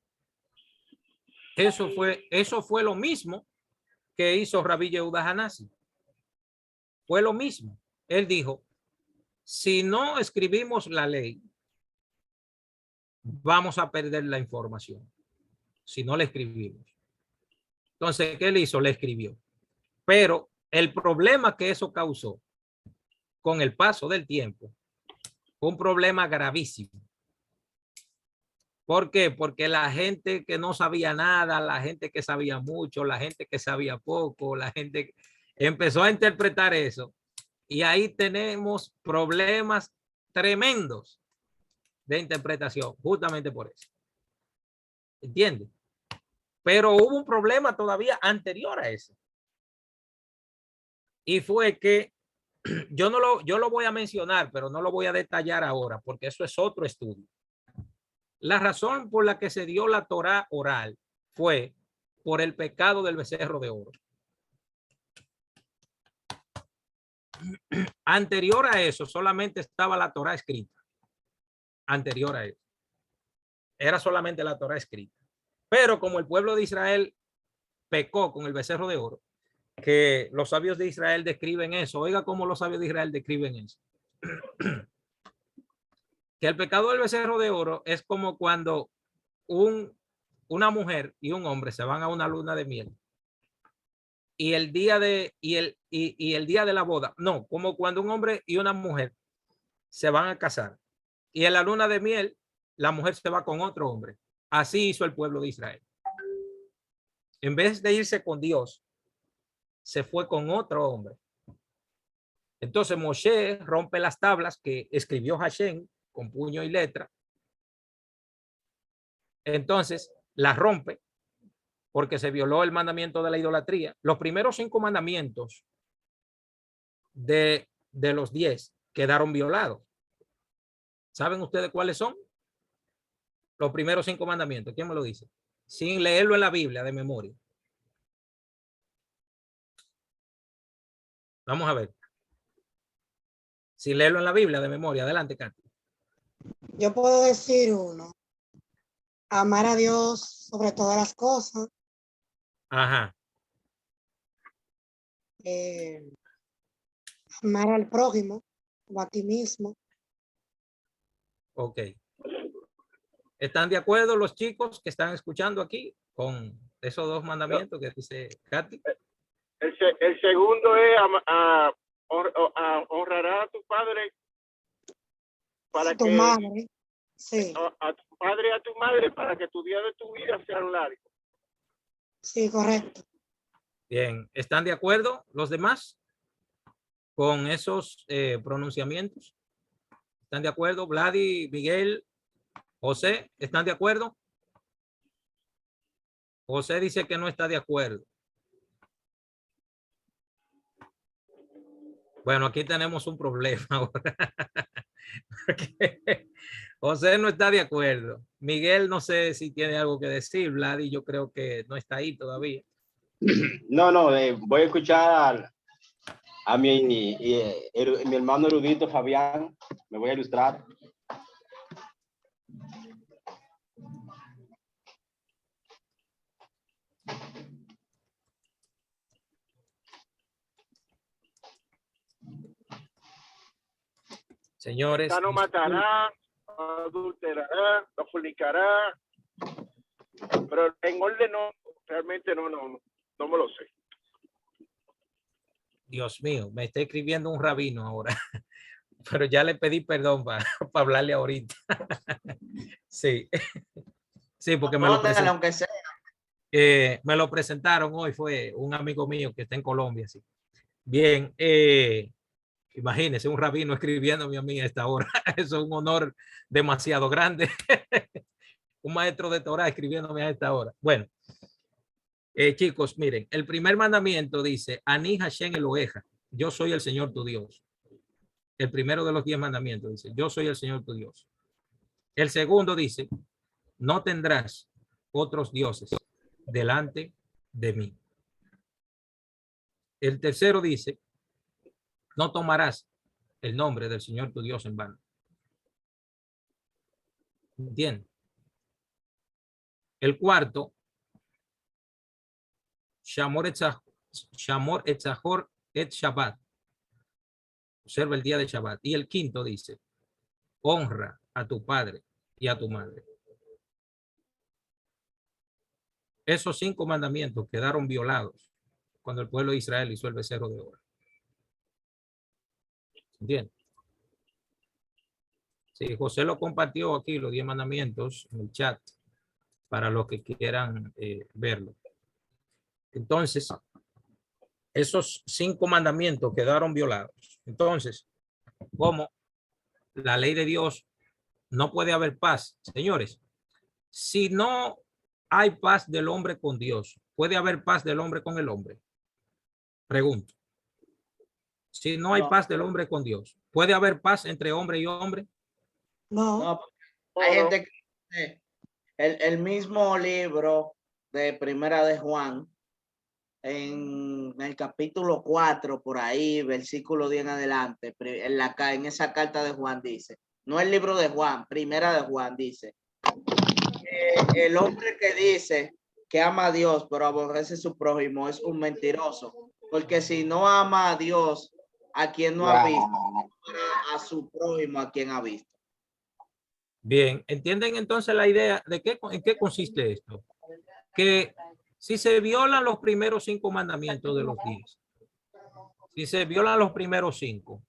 Eso fue lo mismo que hizo Rabbi Yehuda Hanasi. Fue lo mismo. Él dijo, si no escribimos la ley, vamos a perder la información. Si no la escribimos. Entonces, ¿qué él hizo? Le escribió. Pero el problema que eso causó con el paso del tiempo fue un problema gravísimo. ¿Por qué? Porque la gente que no sabía nada, la gente que sabía mucho, la gente que sabía poco, la gente empezó a interpretar eso. Y ahí tenemos problemas tremendos de interpretación, justamente por eso. ¿Entiendes? Pero hubo un problema todavía anterior a eso. Y fue que yo lo voy a mencionar, pero no lo voy a detallar ahora, porque eso es otro estudio. La razón por la que se dio la Torá oral fue por el pecado del becerro de oro. Anterior a eso, solamente estaba la Torá escrita. Anterior a eso. Era solamente la Torá escrita. Pero como el pueblo de Israel pecó con el becerro de oro, que los sabios de Israel describen eso. Oiga cómo los sabios de Israel describen eso. Que el pecado del becerro de oro es como cuando una mujer y un hombre se van a una luna de miel y el día de la boda, no, como cuando un hombre y una mujer se van a casar y en la luna de miel la mujer se va con otro hombre. Así hizo el pueblo de Israel. En vez de irse con Dios, se fue con otro hombre. Entonces Moshe rompe las tablas que escribió Hashem con puño y letra. Entonces las rompe porque se violó el mandamiento de la idolatría. Los primeros 5 mandamientos de los 10 quedaron violados. ¿Saben ustedes cuáles son? Los primeros 5 mandamientos. ¿Quién me lo dice? Sin leerlo en la Biblia de memoria. Vamos a ver. Sin leerlo en la Biblia de memoria. Adelante, Katy. Yo puedo decir uno. Amar a Dios sobre todas las cosas. Ajá. Amar al prójimo o a ti mismo. Ok. ¿Están de acuerdo los chicos que están escuchando aquí con esos 2 mandamientos que dice Katy? El segundo es honrarás a tu padre para a tu que madre. Sí. A tu padre y a tu madre para que tu día de tu vida sean largos. Sí, correcto. Bien, ¿están de acuerdo los demás con esos pronunciamientos? ¿Están de acuerdo? Vladi, Miguel, José, ¿están de acuerdo? José dice que no está de acuerdo. Bueno, aquí tenemos un problema ahora. José no está de acuerdo. Miguel no sé si tiene algo que decir. Vladi yo creo que no está ahí todavía. No, voy a escuchar a mi hermano erudito Fabián. Me voy a ilustrar. Señores, No matará, adulterará, no fornicará. Pero en orden no, realmente no me lo sé. Dios mío, me está escribiendo un rabino ahora, pero ya le pedí perdón para hablarle ahorita. Sí, sí, porque Póngale, aunque sea. me lo presentaron hoy, fue un amigo mío que está en Colombia. Sí. Bien, imagínese un rabino escribiéndome a mí a esta hora. Eso es un honor demasiado grande. Un maestro de Torah escribiéndome a esta hora. Bueno, chicos, miren, el primer mandamiento dice, Ani Hashem Eloheja, yo soy el Señor tu Dios. El primero de los 10 mandamientos dice, yo soy el Señor tu Dios. El segundo dice, no tendrás otros dioses delante de mí. El tercero dice, no tomarás el nombre del Señor tu Dios en vano. ¿Entiendes? El cuarto, Shamor Etzahor et Shabbat. Observa el día de Shabbat. Y el quinto dice, honra a tu padre y a tu madre. Esos 5 mandamientos quedaron violados cuando el pueblo de Israel hizo el becerro de oro. ¿Entiendes? Sí, José lo compartió aquí, los 10 mandamientos, en el chat, para los que quieran verlo. Entonces, esos 5 mandamientos quedaron violados. Entonces, como la ley de Dios, no puede haber paz. Señores, si no hay paz del hombre con Dios, ¿puede haber paz del hombre con el hombre? Pregunto. Si no hay paz del hombre con Dios, ¿puede haber paz entre hombre y hombre? No. Hay gente que el mismo libro de Primera de Juan, en el capítulo 4, por ahí, versículo 10 en adelante, en esa carta de Juan dice, no el libro de Juan, Primera de Juan dice, el hombre que dice que ama a Dios pero aborrece a su prójimo es un mentiroso, porque si no ama a Dios a quien no ha visto, a su prójimo a quien ha visto. Bien, ¿entienden entonces la idea de en qué consiste esto? Que si se violan los primeros 5 mandamientos de los 10, si se violan los primeros 5,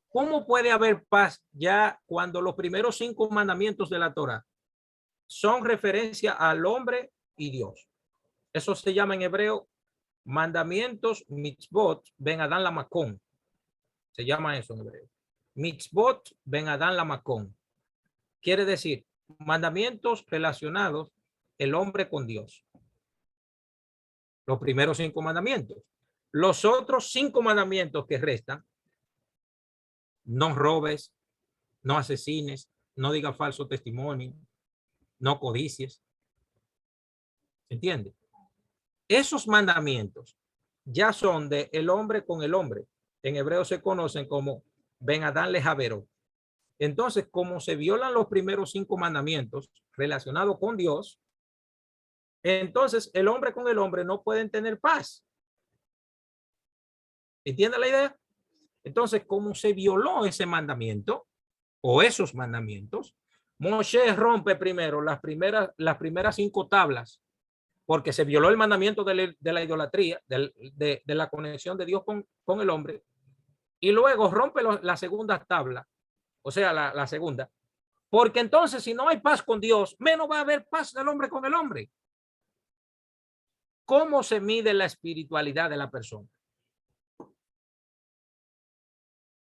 ¿cómo puede haber paz ya cuando los primeros 5 mandamientos de la Torah son referencia al hombre y Dios? Eso se llama en hebreo mandamientos mitzvot ben Adán la Makón. Se llama eso en hebreo. Mitzvot ben Adán la Makón. Quiere decir mandamientos relacionados el hombre con Dios. Los primeros 5 mandamientos. Los otros 5 mandamientos que restan, no robes, no asesines, no digas falso testimonio, no codicies. ¿Entiende? Esos mandamientos ya son de el hombre con el hombre. En hebreo se conocen como Ben Adán le Javeró. Entonces, como se violan los primeros 5 mandamientos relacionados con Dios, entonces el hombre con el hombre no pueden tener paz. ¿Entiende la idea? Entonces, como se violó ese mandamiento o esos mandamientos, Moshe rompe primero las primeras 5 tablas, porque se violó el mandamiento de la idolatría, de la conexión de Dios con el hombre, y luego rompe la segunda tabla, o sea, la segunda, porque entonces si no hay paz con Dios, menos va a haber paz del hombre con el hombre. ¿Cómo se mide la espiritualidad de la persona?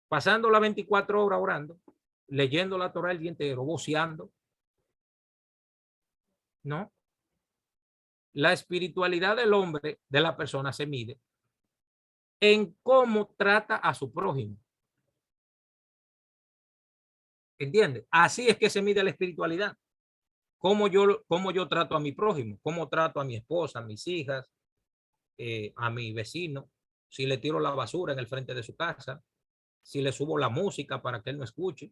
Pasando las 24 horas orando, leyendo la Torah el día entero, voceando. ¿No? La espiritualidad del hombre, de la persona, se mide en cómo trata a su prójimo. ¿Entiendes? Así es que se mide la espiritualidad. Cómo yo trato a mi prójimo, cómo trato a mi esposa, a mis hijas, a mi vecino, si le tiro la basura en el frente de su casa, si le subo la música para que él no escuche.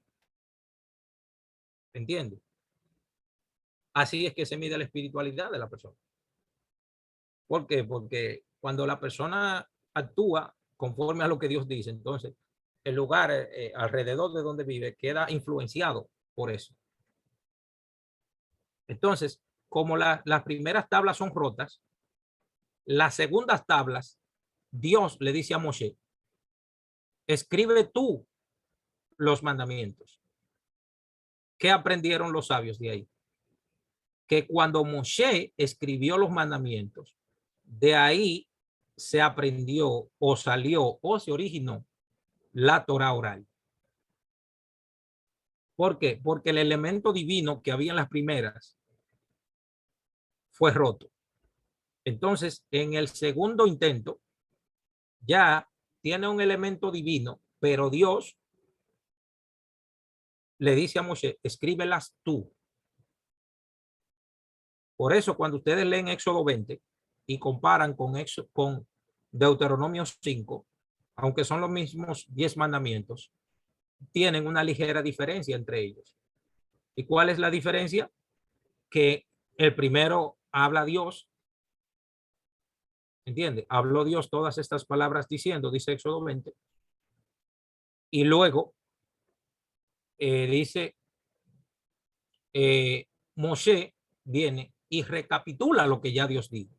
¿Entiende? Así es que se mide la espiritualidad de la persona. ¿Por qué? Porque cuando la persona actúa conforme a lo que Dios dice, entonces el lugar alrededor de donde vive queda influenciado por eso. Entonces, como las primeras tablas son rotas, las segundas tablas, Dios le dice a Moshe, escribe tú los mandamientos. ¿Qué aprendieron los sabios de ahí? Que cuando Moshe escribió los mandamientos, de ahí se aprendió o salió o se originó la Torá oral. ¿Por qué? Porque el elemento divino que había en las primeras fue roto. Entonces, en el segundo intento, ya tiene un elemento divino, pero Dios le dice a Moshe, escríbelas tú. Por eso, cuando ustedes leen Éxodo 20 y comparan con Deuteronomio 5, aunque son los mismos 10 mandamientos, tienen una ligera diferencia entre ellos. ¿Y cuál es la diferencia? Que el primero habla Dios, ¿entiende? Habló Dios todas estas palabras diciendo, dice Éxodo 20, y luego dice, Moshe viene y recapitula lo que ya Dios dijo.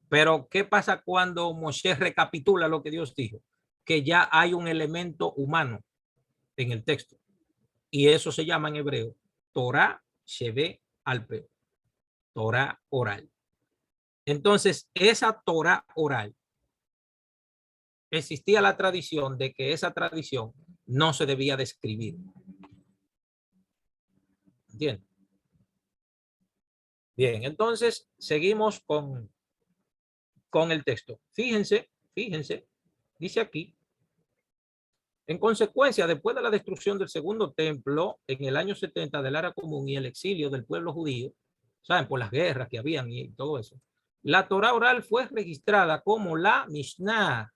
Pero ¿qué pasa cuando Moshe recapitula lo que Dios dijo? Que ya hay un elemento humano en el texto. Y eso se llama en hebreo Torah Sheve Alpe, Torah oral. Entonces, esa Torah oral, existía la tradición de que esa tradición no se debía de escribir. ¿Entienden? Bien, entonces seguimos con el texto. Fíjense, dice aquí, en consecuencia, después de la destrucción del segundo templo en el año 70 del Era Común y el exilio del pueblo judío, saben, por las guerras que habían y todo eso, la Torá oral fue registrada como la Mishnah,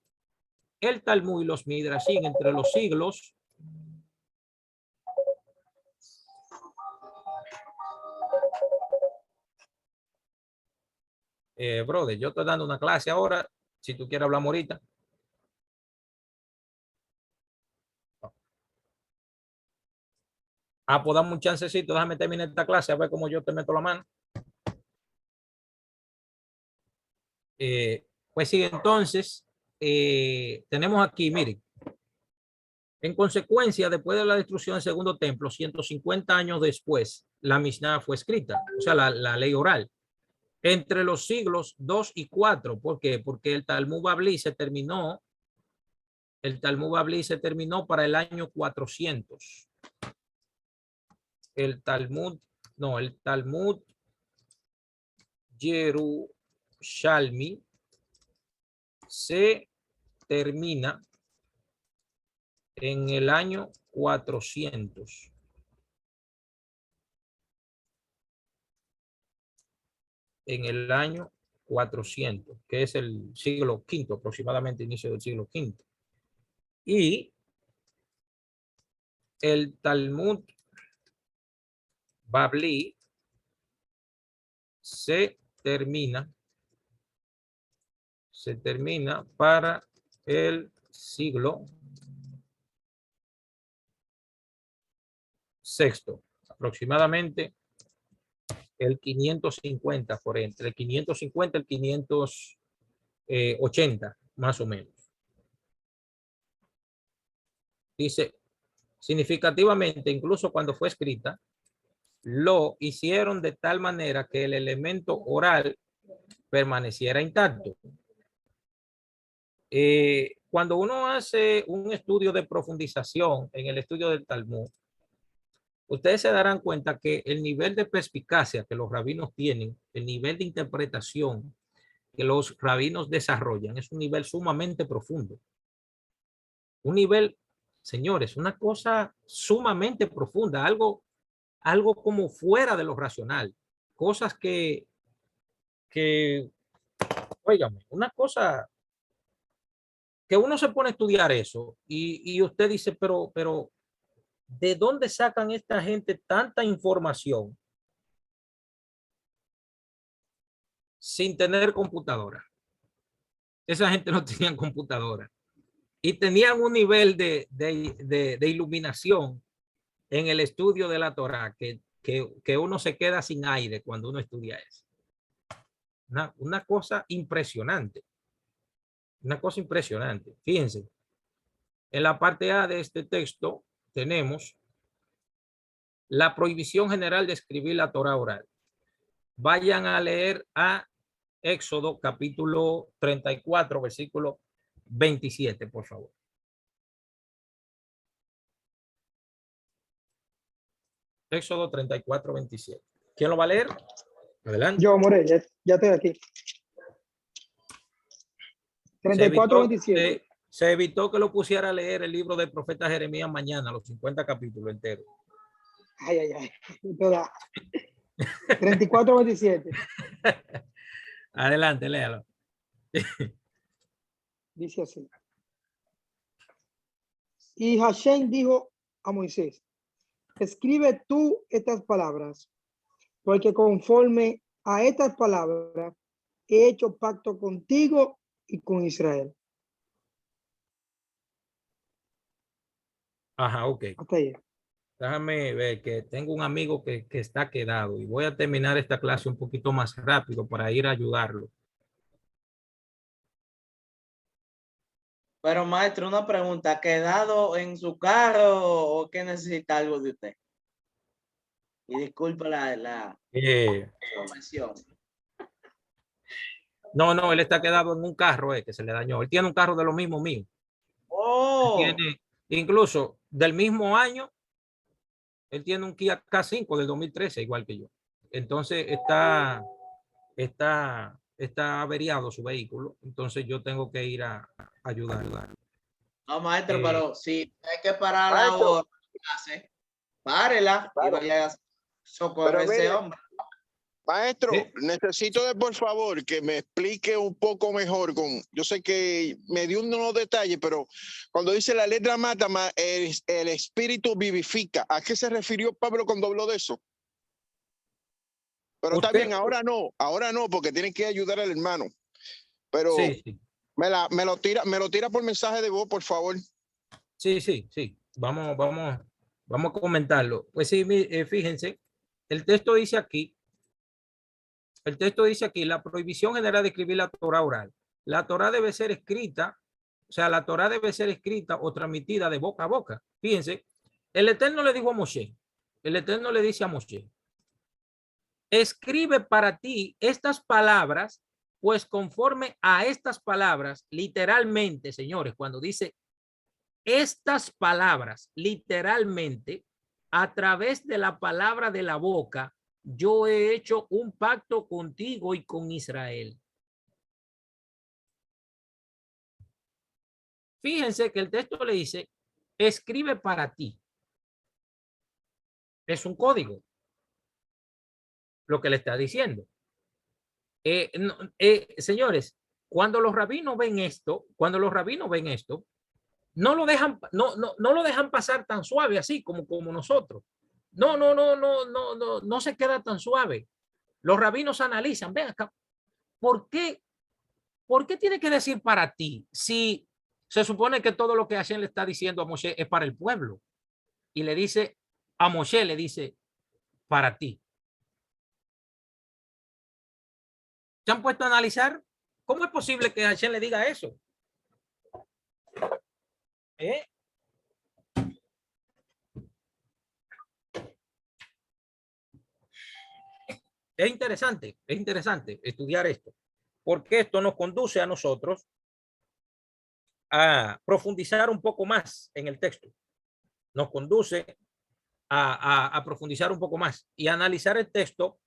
el Talmud y los Midrashim entre los siglos brother, yo estoy dando una clase ahora, si tú quieres hablar ahorita. Pues dame un chancecito, déjame terminar esta clase a ver cómo yo te meto la mano. Pues sí, entonces tenemos aquí, miren, en consecuencia, después de la destrucción del segundo templo, 150 años después, la Mishnah fue escrita, o sea, la ley oral, entre los siglos 2 y 4. ¿Por qué? Porque el Talmud Bablí se terminó para el año 400. El Talmud Yerushalmi se termina en el año 400. En el año 400, que es el siglo V, aproximadamente inicio del siglo V. Y el Talmud Bablí se termina para el siglo VI, aproximadamente el 550, por entre el 550 y el 580, más o menos. Dice, significativamente, incluso cuando fue escrita, lo hicieron de tal manera que el elemento oral permaneciera intacto. Cuando uno hace un estudio de profundización en el estudio del Talmud, ustedes se darán cuenta que el nivel de perspicacia que los rabinos tienen, el nivel de interpretación que los rabinos desarrollan, es un nivel sumamente profundo. Un nivel, señores, una cosa sumamente profunda, algo como fuera de lo racional. Cosas que Óigame, una cosa que uno se pone a estudiar eso y usted dice, pero, ¿de dónde sacan esta gente tanta información sin tener computadora? Esa gente no tenía computadora y tenían un nivel de iluminación en el estudio de la Torá que uno se queda sin aire cuando uno estudia eso. Una cosa impresionante. Una cosa impresionante. Fíjense, en la parte A de este texto tenemos la prohibición general de escribir la Torá oral. Vayan a leer a Éxodo capítulo 34, versículo 27, por favor. Éxodo 34, 27. ¿Quién lo va a leer? Adelante. Yo, More, ya estoy aquí. 34, 27. Se evitó que lo pusiera a leer el libro del profeta Jeremías mañana, los 50 capítulos enteros. Ay. Toda. 34, 27. Adelante, léalo. Dice así. Y Hashem dijo a Moisés, escribe tú estas palabras, porque conforme a estas palabras he hecho pacto contigo y con Israel. Ajá, ok. Hasta ahí. Déjame ver que tengo un amigo que está quedado y voy a terminar esta clase un poquito más rápido para ir a ayudarlo. Pero maestro, una pregunta, ¿ha quedado en su carro o que necesita algo de usted? Y disculpa la información. No, él está quedado en un carro que se le dañó. Él tiene un carro de lo mismo mío. Oh, Tiene, incluso del mismo año, él tiene un Kia K5 del 2013, igual que yo. Entonces está averiado su vehículo. Entonces yo tengo que ir a ayudarlo. no, maestro, pero si hay que parar la clase, párela y vaya a socorrer a ese hombre. Maestro, necesito por favor que me explique un poco mejor. Yo sé que me dio unos detalles, pero cuando dice la letra mata, el espíritu vivifica. ¿A qué se refirió Pablo cuando habló de eso? Pero está bien, ahora no, porque tienen que ayudar al hermano. Pero sí. me lo tira por mensaje de voz, por favor. Sí. Vamos a comentarlo. Pues sí, fíjense, el texto dice aquí, la prohibición general de escribir la Torá oral. La Torá debe ser escrita, la Torá debe ser escrita o transmitida de boca a boca. Fíjense, el Eterno le dijo a Moshe, el Eterno le dice a Moshe, escribe para ti estas palabras, pues conforme a estas palabras, literalmente, señores, cuando dice estas palabras, literalmente, a través de la palabra de la boca, yo he hecho un pacto contigo y con Israel. Fíjense que el texto le dice, escribe para ti. Es un código. Lo que le está diciendo. Señores, cuando los rabinos ven esto, no lo dejan pasar tan suave así como nosotros. No se queda tan suave. Los rabinos analizan, ven acá, ¿por qué tiene que decir para ti si se supone que todo lo que Hashem le está diciendo a Moshe es para el pueblo? Y le dice, a Moshe le dice, para ti. ¿Se han puesto a analizar? ¿Cómo es posible que Hashem le diga eso? Es interesante estudiar esto, porque esto nos conduce a nosotros a profundizar un poco más en el texto. Nos conduce a profundizar un poco más y analizar el texto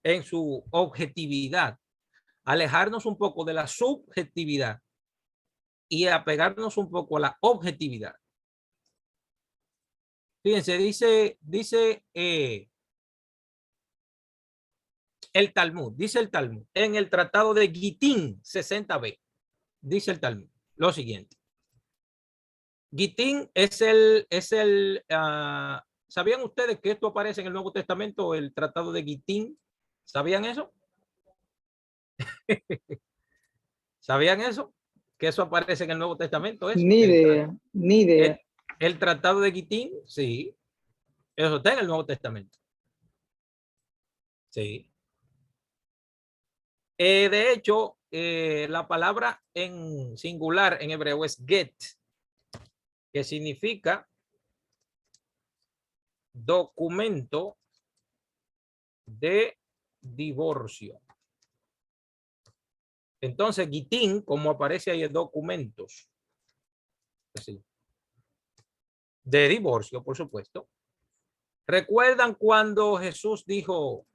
en su objetividad, alejarnos un poco de la subjetividad y apegarnos un poco a la objetividad. Fíjense, dice el Talmud, dice el Talmud, en el tratado de Gitín 60b, dice el Talmud lo siguiente. Gitín ¿sabían ustedes que esto aparece en el Nuevo Testamento, el tratado de Gitín? ¿Sabían eso? ¿Sabían eso? Que eso aparece en el Nuevo Testamento. ¿Eso? Ni idea, ni idea. El tratado de Gitín, sí. Eso está en el Nuevo Testamento. Sí. De hecho, la palabra en singular en hebreo es get, que significa documento de divorcio. Entonces, Gitín, como aparece ahí, es documentos. Así. De divorcio, por supuesto. ¿Recuerdan cuando Jesús dijo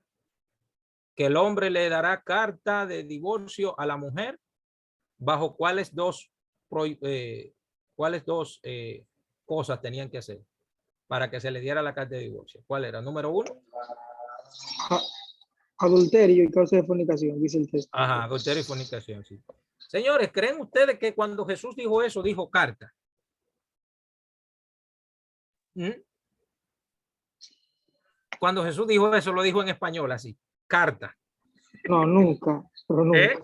que el hombre le dará carta de divorcio a la mujer? ¿Bajo cuáles dos cosas tenían que hacer para que se le diera la carta de divorcio? ¿Cuál era? Número 1. Adulterio y causa de fornicación, dice el texto. Ajá, adulterio y fornicación, sí. Señores, ¿creen ustedes que cuando Jesús dijo eso, dijo carta? Cuando Jesús dijo eso, lo dijo en español así, carta. No, nunca, pero nunca. ¿Eh?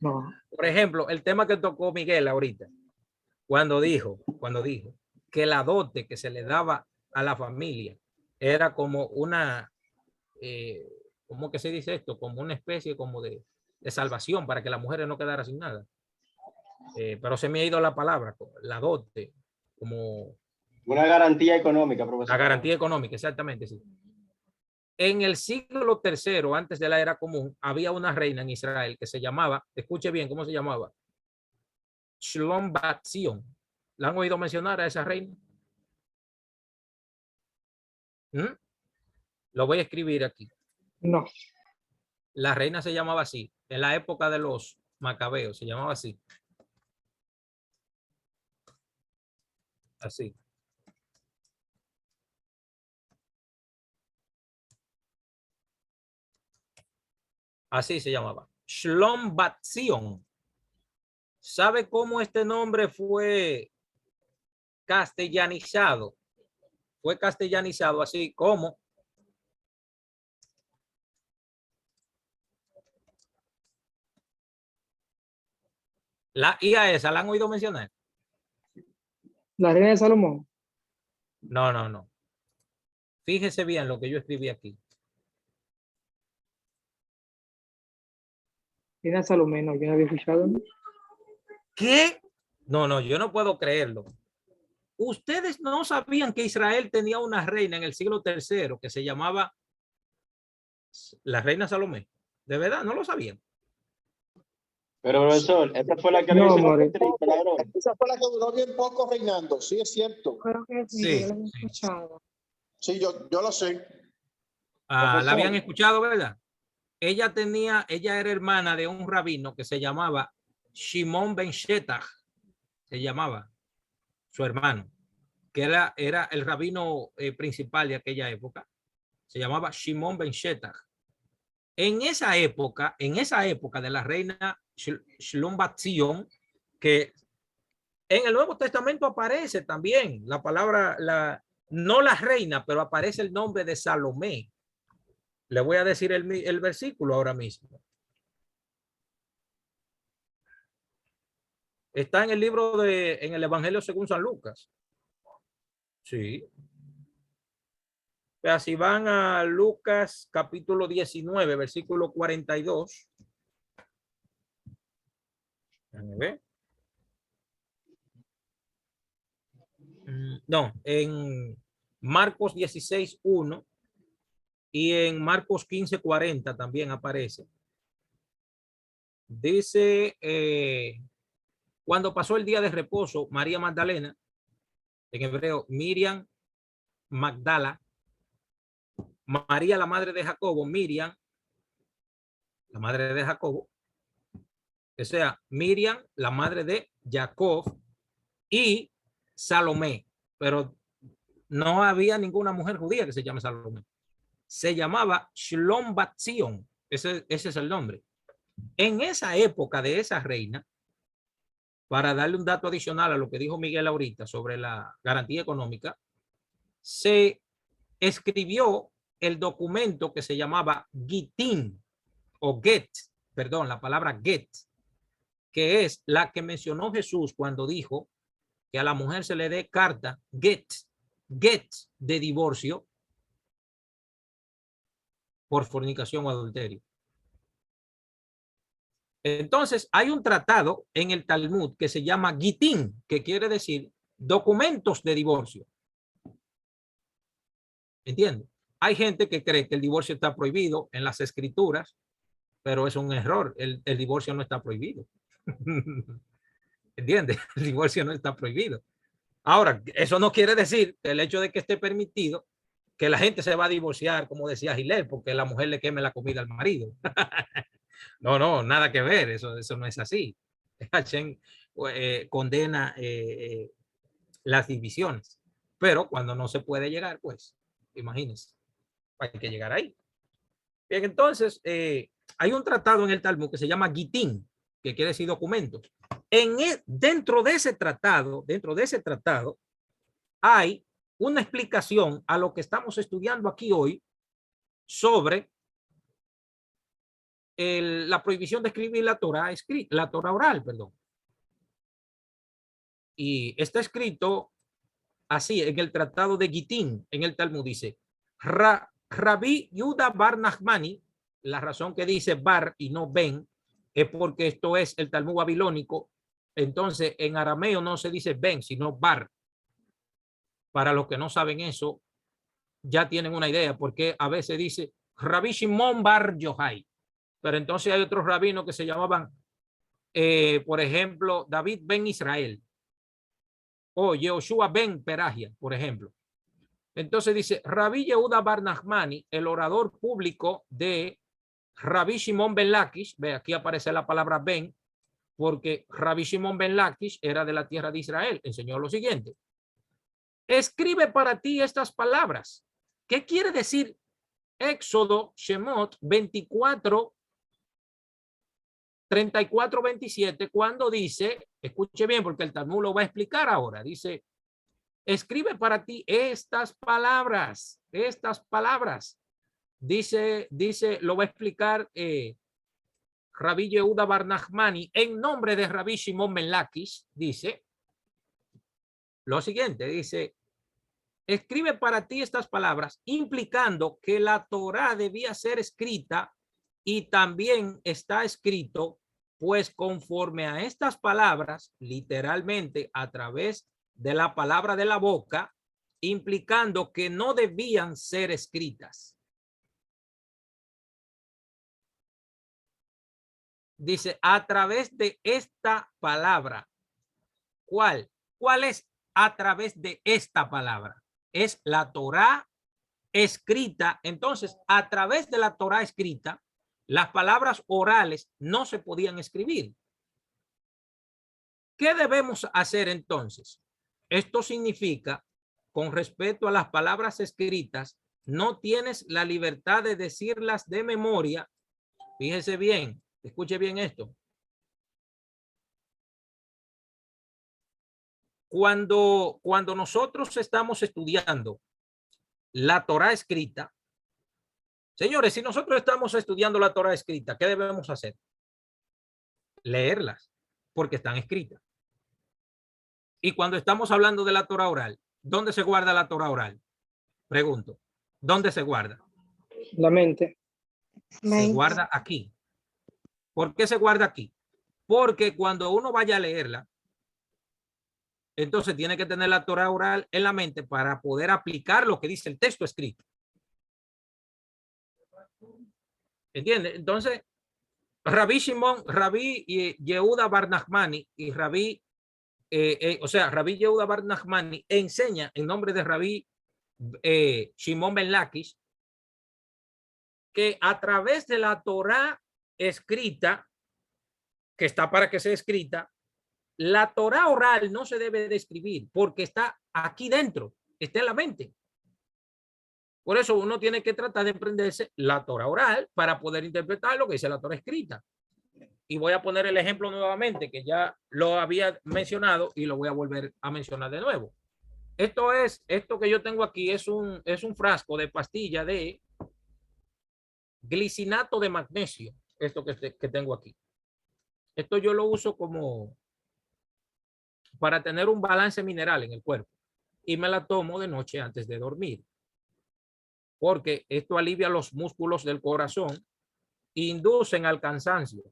No. Por ejemplo, el tema que tocó Miguel ahorita, cuando dijo que la dote que se le daba a la familia era como una, ¿cómo que se dice esto? Como una especie como de salvación para que las mujeres no quedaran sin nada. Pero se me ha ido la palabra, la dote, como... Una garantía económica, profesor. La garantía económica, exactamente, sí. En el siglo III, antes de la era común, había una reina en Israel que se llamaba, escuche bien, ¿cómo se llamaba? Shlom Bat Zion. ¿La han oído mencionar a esa reina? Lo voy a escribir aquí. No. La reina se llamaba así. En la época de los macabeos se llamaba así. Así. Así se llamaba. Shlom Bat Zion. ¿Sabe cómo este nombre fue castellanizado? Fue castellanizado así como la IA esa, ¿la han oído mencionar? La reina de Salomón. No, no, no. Fíjese bien lo que yo escribí aquí. Reina de Salomón, no, yo no había escuchado. ¿Qué? No, no, yo no puedo creerlo. Ustedes no sabían que Israel tenía una reina en el siglo III que se llamaba la reina Salomé. ¿De verdad? ¿No lo sabían? Pero profesor, esa fue la que No, le hizo more. Esa fue la que duró bien poco reinando, sí, es cierto. Creo que sí, Sí, yo lo he sí. escuchado. Sí, yo lo sé. La habían escuchado, ¿verdad? Ella era hermana de un rabino que se llamaba Shimon Ben Shetach, se llamaba su hermano, que era el rabino principal de aquella época. Se llamaba Shimon Ben Shetach. En esa época de la reina Shlom Bat Zion, que en el Nuevo Testamento aparece también la palabra, no la reina, pero aparece el nombre de Salomé. Le voy a decir el versículo ahora mismo. Está en el libro en el Evangelio según San Lucas. Sí. Pero si van a Lucas capítulo 19, versículo 42. Déjame ver. No, en Marcos 16, 1 y en Marcos 15, 40 también aparece. Dice, cuando pasó el día de reposo, María Magdalena, en hebreo Miriam Magdala, María la madre de Jacobo, Miriam, la madre de Jacobo, o sea, Miriam, la madre de Jacob, y Salomé, pero no había ninguna mujer judía que se llame Salomé. se llamaba Shlom Bat Zion. Ese es el nombre. En esa época de esa reina, para darle un dato adicional a lo que dijo Miguel ahorita sobre la garantía económica, se escribió el documento que se llamaba Gitin o Get, perdón, la palabra Get, que es la que mencionó Jesús cuando dijo que a la mujer se le dé carta, Get de divorcio por fornicación o adulterio. Entonces, hay un tratado en el Talmud que se llama Gitin, que quiere decir documentos de divorcio. ¿Entiendes? Hay gente que cree que el divorcio está prohibido en las escrituras, pero es un error. El divorcio no está prohibido. ¿Entiendes? El divorcio no está prohibido. Ahora, eso no quiere decir que el hecho de que esté permitido, que la gente se va a divorciar, como decía Gilel, porque la mujer le queme la comida al marido. No, nada que ver. Eso no es así. Hashem condena las divisiones. Pero cuando no se puede llegar, pues, imagínense, hay que llegar ahí. Bien, entonces, hay un tratado en el Talmud que se llama Gitin, que quiere decir documentos. Dentro de ese tratado, hay una explicación a lo que estamos estudiando aquí hoy sobre la prohibición de escribir la Torah oral, perdón. Y está escrito así en el tratado de Gitin, en el Talmud dice, Rabbi Yuda Bar Nachmani, la razón que dice Bar y no Ben, es porque esto es el Talmud babilónico. Entonces, en arameo no se dice Ben, sino Bar. Para los que no saben eso, ya tienen una idea, porque a veces dice Rabbi Shimon Bar Yochai. Pero entonces hay otros rabinos que se llamaban, por ejemplo, David Ben Israel o Yehoshua Ben Peragia, por ejemplo. Entonces dice Rabbi Yehuda Bar Nachmani, el orador público de Rabbi Shimon Ben Lakish. Ve, aquí aparece la palabra Ben, porque Rabbi Shimon Ben Lakish era de la tierra de Israel. Enseñó lo siguiente: escribe para ti estas palabras. ¿Qué quiere decir Éxodo, Shemot 24, 34, 27, cuando dice, escuche bien porque el Talmud lo va a explicar ahora, dice, escribe para ti estas palabras, dice, lo va a explicar Rabbi Yehuda Bar Nachmani en nombre de Rabbi Shimon Ben Lakish, dice lo siguiente, dice, escribe para ti estas palabras, implicando que la Torá debía ser escrita y también está escrito, pues conforme a estas palabras, literalmente a través de la palabra de la boca, implicando que no debían ser escritas. Dice, a través de esta palabra. ¿Cuál es a través de esta palabra? Es la Torá escrita. Entonces, a través de la Torá escrita, las palabras orales no se podían escribir. ¿Qué debemos hacer entonces? Esto significa, con respecto a las palabras escritas, no tienes la libertad de decirlas de memoria. Fíjese bien, escuche bien esto. Cuando nosotros estamos estudiando la Torá escrita, señores, si nosotros estamos estudiando la Torá escrita, ¿qué debemos hacer? Leerlas, porque están escritas. Y cuando estamos hablando de la Torá oral, ¿dónde se guarda la Torá oral? Pregunto, ¿dónde se guarda? La mente. Se guarda aquí. ¿Por qué se guarda aquí? Porque cuando uno vaya a leerla, entonces tiene que tener la Torá oral en la mente para poder aplicar lo que dice el texto escrito. ¿Entiende? Entonces, Rabbi Yehuda Bar Nachmani y Rabbi Yehuda Bar Nachmani enseña en nombre de Rabbi Shimon Ben Lakish que a través de la Torá escrita, que está para que sea escrita, la Torá oral no se debe de escribir porque está aquí dentro, está en la mente. Por eso uno tiene que tratar de aprenderse la Torah oral para poder interpretar lo que dice la Torah escrita. Y voy a poner el ejemplo nuevamente, que ya lo había mencionado y lo voy a volver a mencionar de nuevo. Esto que yo tengo aquí es un frasco de pastilla de glicinato de magnesio. Esto que tengo aquí. Esto yo lo uso como para tener un balance mineral en el cuerpo. Y me la tomo de noche antes de dormir. Porque esto alivia los músculos del corazón, inducen al cansancio.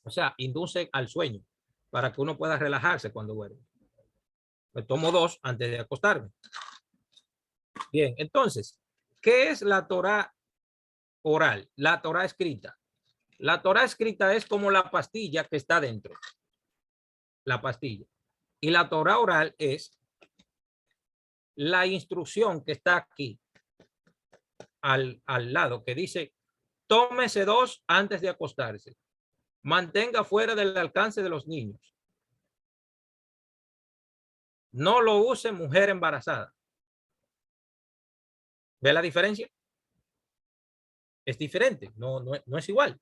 O sea, inducen al sueño para que uno pueda relajarse cuando duerme. Me tomo 2 antes de acostarme. Bien, entonces, ¿qué es la Torah oral? La Torah escrita. La Torah escrita es como la pastilla que está dentro. La pastilla. Y la Torah oral es la instrucción que está aquí al lado, que dice, tómese 2 antes de acostarse. Mantenga fuera del alcance de los niños. No lo use mujer embarazada. ¿Ve la diferencia? Es diferente, no es igual.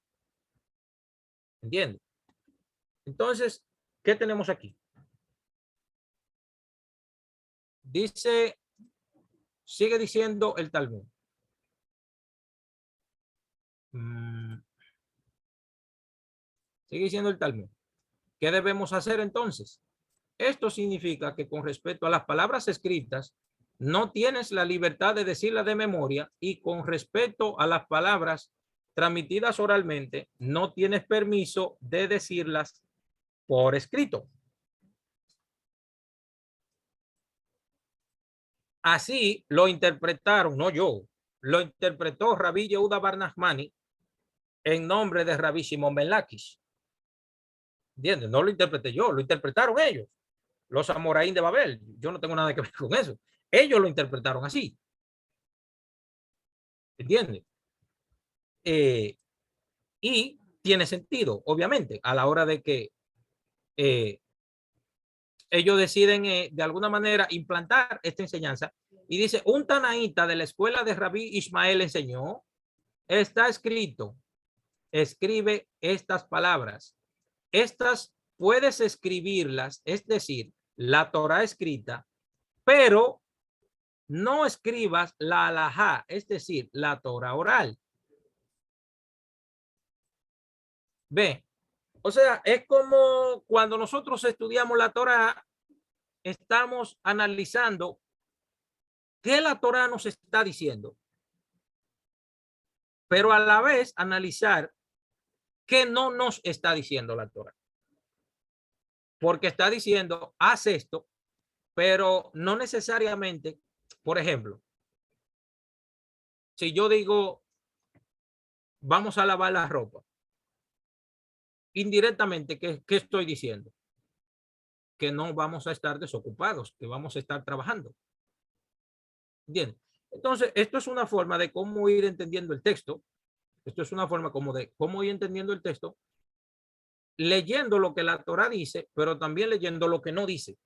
¿Entiende? Entonces, ¿qué tenemos aquí? Dice, sigue diciendo el Talmud. Sigue diciendo el Talmud. ¿Qué debemos hacer entonces? Esto significa que con respecto a las palabras escritas, no tienes la libertad de decirlas de memoria, y con respecto a las palabras transmitidas oralmente, no tienes permiso de decirlas por escrito. Así lo interpretaron, no yo, lo interpretó Rabí Yehuda bar Nachmani en nombre de Rabí Shimon ben Lakish. ¿Entiendes? No lo interpreté yo, lo interpretaron ellos, los amoraín de Babel. Yo no tengo nada que ver con eso. Ellos lo interpretaron así. ¿Entiendes? Y tiene sentido, obviamente, a la hora de que ellos deciden de alguna manera implantar esta enseñanza. Y dice, un tanaíta de la escuela de Rabí Ismael enseñó, está escrito, escribe estas palabras. Estas puedes escribirlas, es decir, la Torah escrita, pero no escribas la alajá, es decir, la Torah oral. Ve, o sea, es como cuando nosotros estudiamos la Torah, estamos analizando qué la Torah nos está diciendo, pero a la vez analizar qué no nos está diciendo la Torah. Porque está diciendo, haz esto, pero no necesariamente, por ejemplo, si yo digo, vamos a lavar la ropa, indirectamente, ¿qué estoy diciendo? Que no vamos a estar desocupados, que vamos a estar trabajando. ¿Entiendes? Entonces, esto es una forma de cómo ir entendiendo el texto. Esto es una forma como de cómo ir entendiendo el texto, leyendo lo que la Torah dice, pero también leyendo lo que no dice.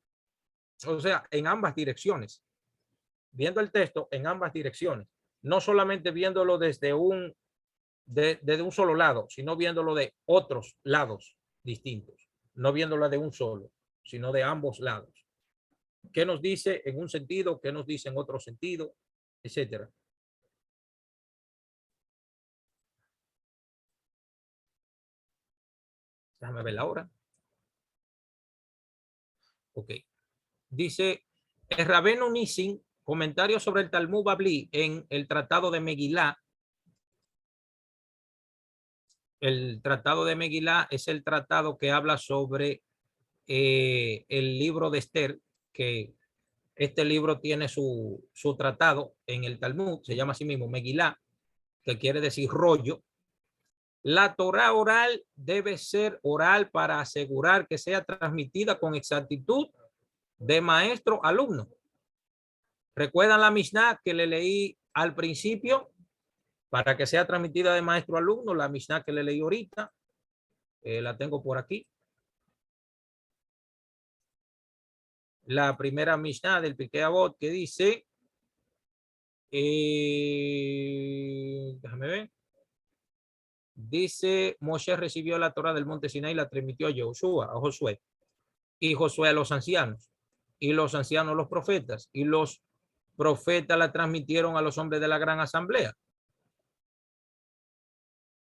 O sea, en ambas direcciones. Viendo el texto en ambas direcciones. No solamente viéndolo desde un solo lado, sino viéndolo de otros lados distintos. No viéndolo de un solo, sino de ambos lados. ¿Qué nos dice en un sentido? ¿Qué nos dice en otro sentido? Etcétera. Déjame ver la hora. Ok. Dice el Rabenu Nissim, comentario sobre el Talmud Babli en el Tratado de Megilá. El Tratado de Megilá es el tratado que habla sobre el libro de Esther, que este libro tiene su tratado en el Talmud, se llama así mismo Megilá, que quiere decir rollo. La Torah oral debe ser oral para asegurar que sea transmitida con exactitud de maestro a alumno. ¿Recuerdan la Mishnah que le leí al principio? Para que sea transmitida de maestro a alumno, la Mishnah que le leí ahorita, la tengo por aquí. La primera Mishnah del Pirkei Avot que dice, déjame ver. Dice, Moshe recibió la Torá del monte Sinai y la transmitió a Josué, y Josué a los ancianos, y los ancianos los profetas, y los profetas la transmitieron a los hombres de la gran asamblea.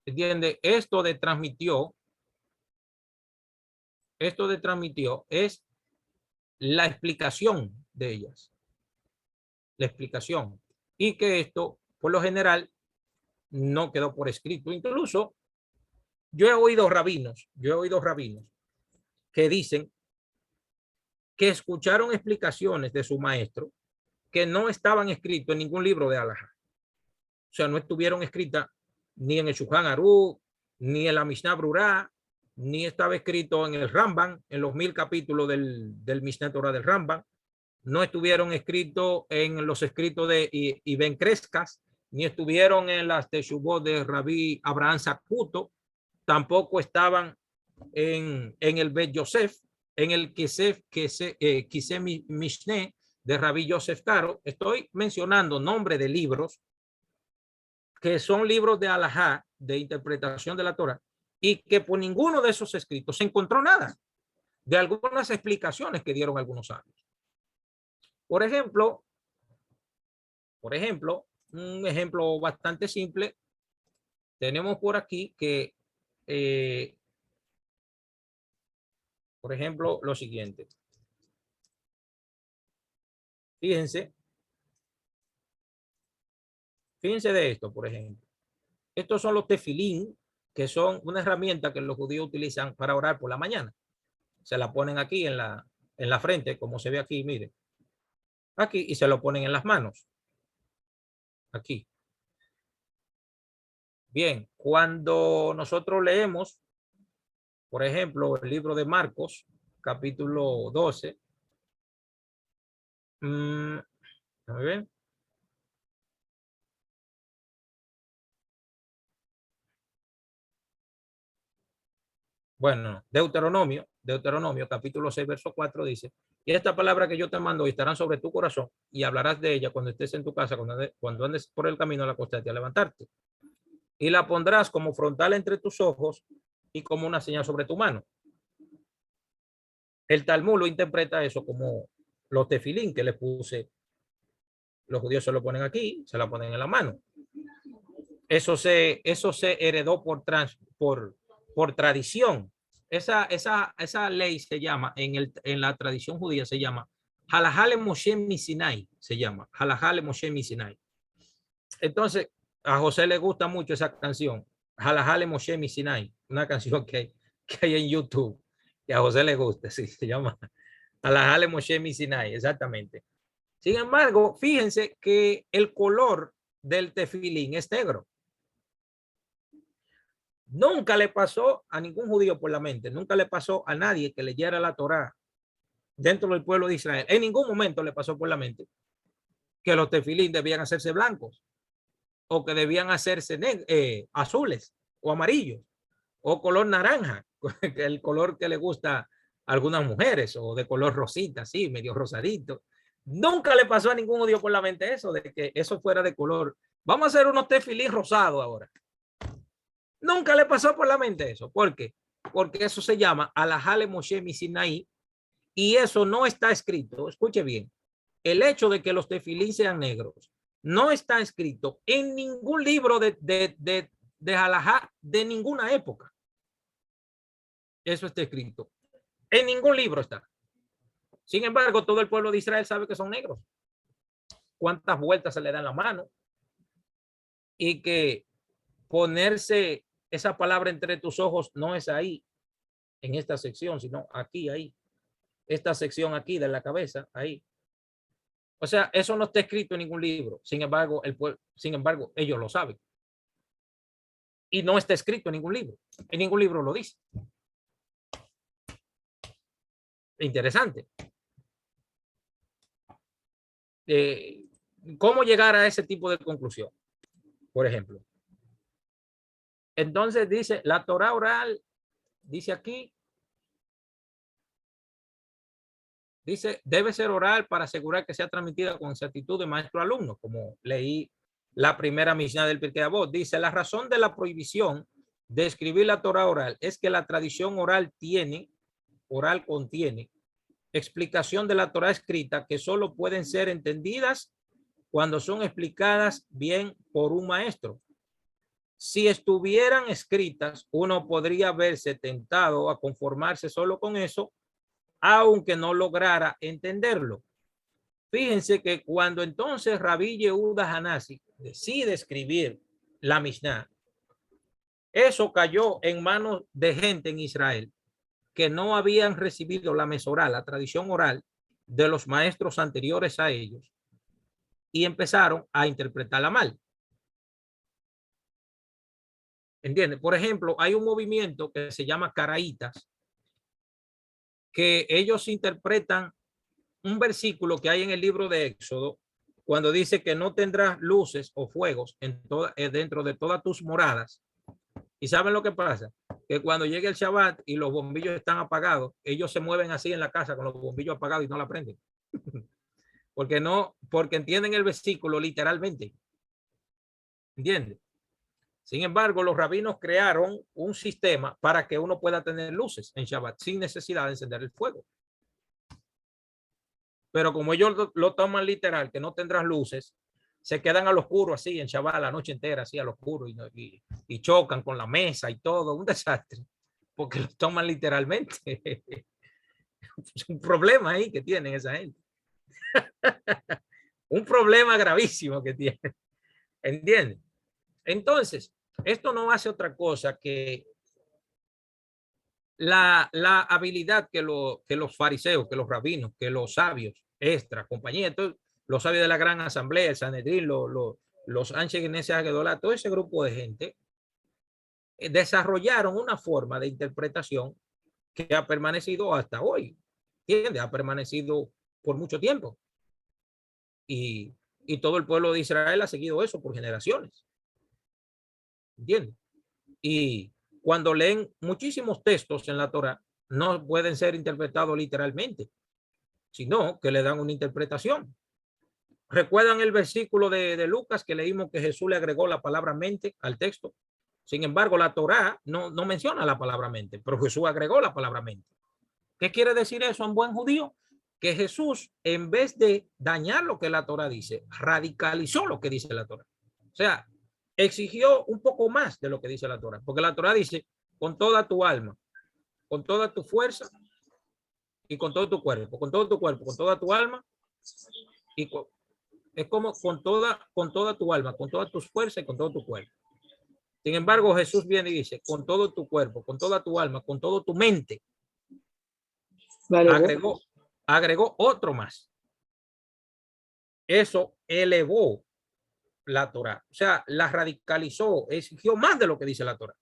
¿Entiende? Esto de transmitió es la explicación de ellas. La explicación. Y que esto, por lo general, no quedó por escrito. Incluso yo he oído rabinos que dicen que escucharon explicaciones de su maestro que no estaban escritos en ningún libro de Alajá. O sea, no estuvieron escritas ni en el Shulchan Aruch, ni en la Mishnah Brurá, ni estaba escrito en el Rambam, en los 1000 capítulos del Mishnah Torah del Rambam. No estuvieron escritos en los escritos de Ibn Crescas, ni estuvieron en las Teshuvot de Rabí Abraham Zacuto, tampoco estaban en el Bet Yosef, en el Kiseh Mishneh de Rabí Yosef Karo. Estoy mencionando nombres de libros que son libros de alajá, de interpretación de la Torah, y que por ninguno de esos escritos se encontró nada de algunas explicaciones que dieron algunos sabios. Por ejemplo, un ejemplo bastante simple, tenemos por aquí que, por ejemplo, lo siguiente. Fíjense de esto, por ejemplo. Estos son los tefilín, que son una herramienta que los judíos utilizan para orar por la mañana. Se la ponen aquí en la frente, como se ve aquí, miren. Aquí, y se lo ponen en las manos. Aquí. Bien, cuando nosotros leemos, por ejemplo, el libro de Marcos, capítulo 12. Déjame ver. Bueno, Deuteronomio, capítulo 6, verso 4 dice, y esta palabra que yo te mando estarán sobre tu corazón y hablarás de ella cuando estés en tu casa, cuando andes por el camino a acostarte a levantarte. Y la pondrás como frontal entre tus ojos y como una señal sobre tu mano. El Talmud lo interpreta eso como los tefilín que le puse. Los judíos se lo ponen aquí, se la ponen en la mano. Eso se heredó por tradición. Esa ley se llama, en la tradición judía se llama Halajale Moshe Misinai, se llama Halajale Moshe Misinai. Entonces, a José le gusta mucho esa canción, Halajale Moshe Misinai, una canción que hay en YouTube, que a José le gusta, sí, se llama Halajale Moshe Misinai, exactamente. Sin embargo, fíjense que el color del tefilín es negro. Nunca le pasó a ningún judío por la mente, nunca le pasó a nadie que leyera la Torá dentro del pueblo de Israel. En ningún momento le pasó por la mente que los tefilín debían hacerse blancos o que debían hacerse azules o amarillos o color naranja, el color que le gusta a algunas mujeres, o de color rosita, así, medio rosadito. Nunca le pasó a ningún judío por la mente eso, de que eso fuera de color. Vamos a hacer unos tefilín rosados ahora. Nunca le pasó por la mente eso. ¿Por qué? Porque eso se llama Halajale Moshe Misinai y eso no está escrito. Escuche bien. El hecho de que los tefilín sean negros no está escrito en ningún libro de Halajá de ninguna época. Eso está escrito. En ningún libro está. Sin embargo, todo el pueblo de Israel sabe que son negros. Cuántas vueltas se le dan la mano. Y que ponerse esa palabra entre tus ojos no es ahí, en esta sección, sino aquí, ahí. Esta sección aquí de la cabeza, ahí. O sea, eso no está escrito en ningún libro. Sin embargo, ellos lo saben. Y no está escrito en ningún libro. En ningún libro lo dice. Interesante. ¿Cómo llegar a ese tipo de conclusión? Por ejemplo. Entonces dice, la Torá oral, dice aquí, Dice, debe ser oral para asegurar que sea transmitida con exactitud de maestro a alumno, como leí la primera Mishnah del Pirkei Avot. Dice, la razón de la prohibición de escribir la Torah oral es que la tradición oral contiene explicación de la Torah escrita que solo pueden ser entendidas cuando son explicadas bien por un maestro. Si estuvieran escritas, uno podría verse tentado a conformarse solo con eso, aunque no lograra entenderlo. Fíjense que cuando entonces Rabí Yehuda Hanasi decide escribir la Mishnah, eso cayó en manos de gente en Israel que no habían recibido la Mesorá, la tradición oral de los maestros anteriores a ellos, y empezaron a interpretarla mal. ¿Entiendes? Por ejemplo, hay un movimiento que se llama Caraítas, que ellos interpretan un versículo que hay en el libro de Éxodo, cuando dice que no tendrás luces o fuegos dentro de todas tus moradas. ¿Y saben lo que pasa? Que cuando llegue el Shabbat y los bombillos están apagados, ellos se mueven así en la casa con los bombillos apagados y no la prenden. Porque entienden el versículo literalmente. ¿Entienden? Sin embargo, los rabinos crearon un sistema para que uno pueda tener luces en Shabbat sin necesidad de encender el fuego. Pero como ellos lo toman literal, que no tendrás luces, se quedan al oscuro así en Shabbat la noche entera, así al oscuro, y chocan con la mesa y todo, un desastre, porque lo toman literalmente. Es un problema ahí que tienen esa gente. Un problema gravísimo que tienen. ¿Entienden? Entonces, esto no hace otra cosa que la habilidad que los fariseos, que los rabinos, que los sabios, extra, compañía, entonces, los sabios de la gran asamblea, el Sanedrín, los Anshegneses Agedolá, todo ese grupo de gente desarrollaron una forma de interpretación que ha permanecido hasta hoy. ¿Entiendes? Ha permanecido por mucho tiempo. Y todo el pueblo de Israel ha seguido eso por generaciones. ¿Entiendes? Y cuando leen muchísimos textos en la Torah, no pueden ser interpretados literalmente, sino que le dan una interpretación. ¿Recuerdan el versículo de Lucas que leímos que Jesús le agregó la palabra mente al texto? Sin embargo, la Torah no menciona la palabra mente, pero Jesús agregó la palabra mente. ¿Qué quiere decir eso en buen judío? Que Jesús, en vez de dañar lo que la Torah dice, radicalizó lo que dice la Torah. O sea, exigió un poco más de lo que dice la Torah, porque la Torah dice con toda tu alma, con toda tu fuerza y con todo tu cuerpo, con toda tu alma, y es como con toda tu alma, con todas tus fuerzas y con todo tu cuerpo. Sin embargo, Jesús viene y dice con todo tu cuerpo, con toda tu alma, con todo tu mente. Agregó otro más. Eso elevó la Torah, o sea, la radicalizó, exigió más de lo que dice la Torah,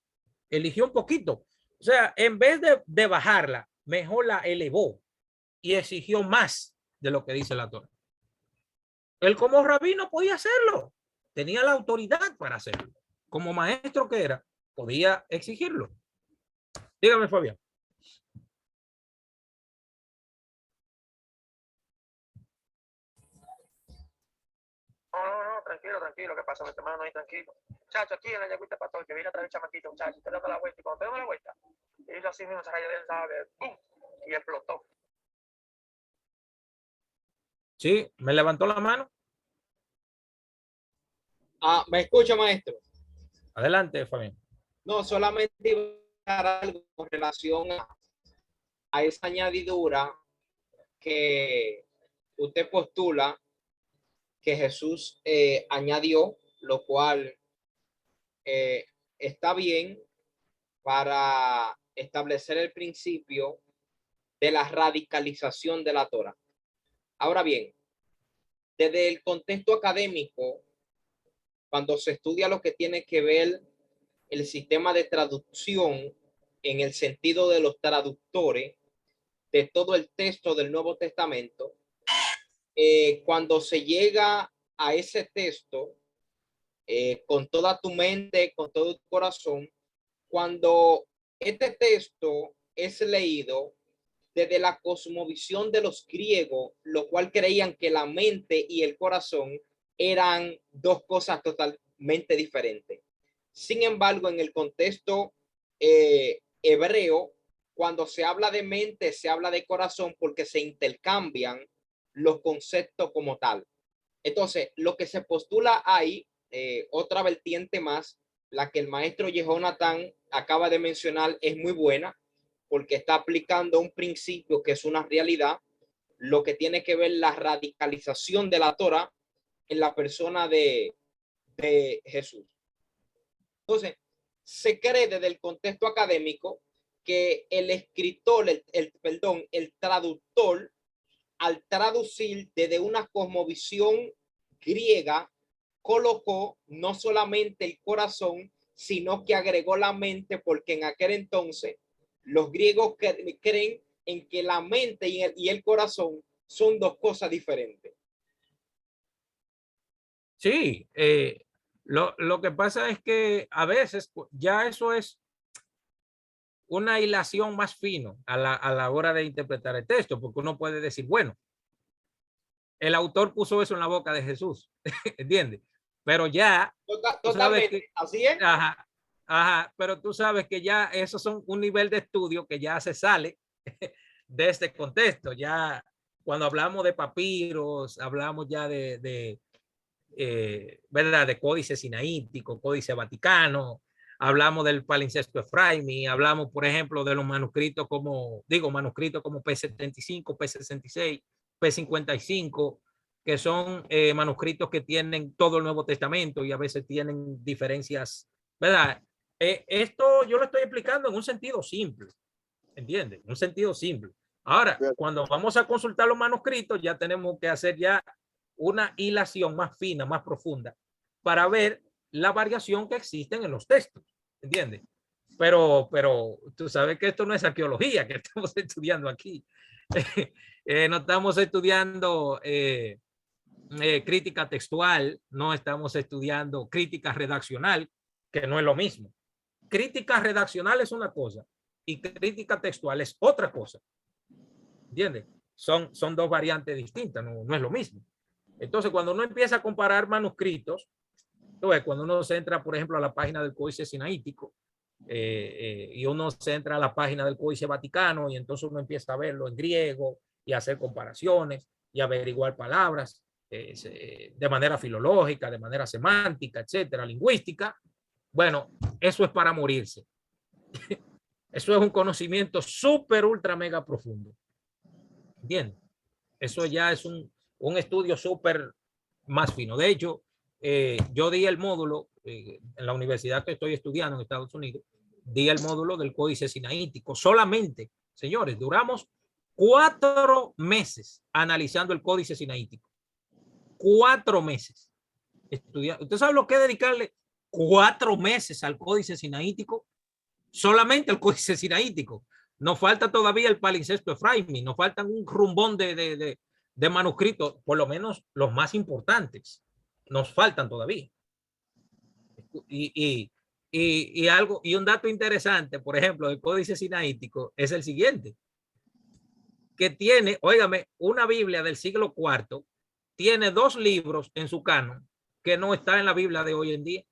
eligió un poquito, o sea, en vez de bajarla, mejor la elevó y exigió más de lo que dice la Torah. Él como rabino podía hacerlo, tenía la autoridad para hacerlo, como maestro que era, podía exigirlo. Dígame, Fabián. No, tranquilo, ¿qué pasa? Mi hermano ahí, tranquilo. Chacho, aquí en la Yagüita Pastor, que viene a traer el chamaquito, muchacho, usted le da la vuelta, y cuando te da la vuelta, y hizo así mismo, se rayó del sable, ¡pum! Y explotó. Sí, me levantó la mano. ¿Me escucha, maestro? Adelante, Fabián. No, solamente iba a dar algo con relación a esa añadidura que usted postula que Jesús añadió, lo cual está bien para establecer el principio de la radicalización de la Torah. Ahora bien, desde el contexto académico, cuando se estudia lo que tiene que ver el sistema de traducción en el sentido de los traductores de todo el texto del Nuevo Testamento, cuando se llega a ese texto con toda tu mente, con todo tu corazón, cuando este texto es leído desde la cosmovisión de los griegos, lo cual creían que la mente y el corazón eran dos cosas totalmente diferentes. Sin embargo, en el contexto hebreo, cuando se habla de mente, se habla de corazón porque se intercambian los conceptos como tal. Entonces, lo que se postula ahí, otra vertiente más, la que el maestro Jehonatán acaba de mencionar, es muy buena porque está aplicando un principio que es una realidad, lo que tiene que ver la radicalización de la Torah en la persona de Jesús. Entonces, se cree desde el contexto académico que el escritor, el traductor, al traducir desde una cosmovisión griega, colocó no solamente el corazón, sino que agregó la mente, porque en aquel entonces los griegos creen en que la mente y el corazón son dos cosas diferentes. Sí, lo que pasa es que a veces ya eso es una hilación más fino a la hora de interpretar el texto, porque uno puede decir, bueno, el autor puso eso en la boca de Jesús, ¿entiendes? Pero ya... Totalmente, así es. Ajá, pero tú sabes que ya esos son un nivel de estudio que ya se sale de este contexto. Ya cuando hablamos de papiros, hablamos ya ¿verdad? De códice sinaítico, códice vaticano, hablamos del palimpsesto Efraimi, hablamos, por ejemplo, de los manuscritos como P75, P66, P55, que son manuscritos que tienen todo el Nuevo Testamento y a veces tienen diferencias, ¿verdad? Esto yo lo estoy explicando en un sentido simple, ¿entiendes? Un sentido simple. Ahora, cuando vamos a consultar los manuscritos, ya tenemos que hacer ya una hilación más fina, más profunda, para ver la variación que existen en los textos, ¿entiendes? Pero tú sabes que esto no es arqueología que estamos estudiando aquí. No estamos estudiando crítica textual, no estamos estudiando crítica redaccional, que no es lo mismo. Crítica redaccional es una cosa y crítica textual es otra cosa. ¿Entiendes? Son dos variantes distintas, no es lo mismo. Entonces, cuando uno empieza a comparar manuscritos, cuando uno se entra, por ejemplo, a la página del Códice Sinaítico y uno se entra a la página del Códice Vaticano y entonces uno empieza a verlo en griego y a hacer comparaciones y averiguar palabras de manera filológica, de manera semántica, etcétera, lingüística. Bueno, eso es para morirse. Eso es un conocimiento súper, ultra, mega profundo. ¿Entiendes? Eso ya es un estudio súper más fino. De hecho, yo di el módulo en la universidad que estoy estudiando en Estados Unidos, di el módulo del Códice Sinaítico. Solamente, señores, duramos 4 meses analizando el Códice Sinaítico. 4 meses. ¿Usted sabe lo que es dedicarle 4 meses al Códice Sinaítico? Solamente el Códice Sinaítico. Nos falta todavía el palimpsesto Efraimi, nos faltan un rumbón de manuscritos, por lo menos los más importantes. Nos faltan todavía. Y un dato interesante, por ejemplo, del Códice Sinaítico es el siguiente, que tiene, óigame, una Biblia del siglo IV, tiene 2 libros en su canon que no está en la Biblia de hoy en día.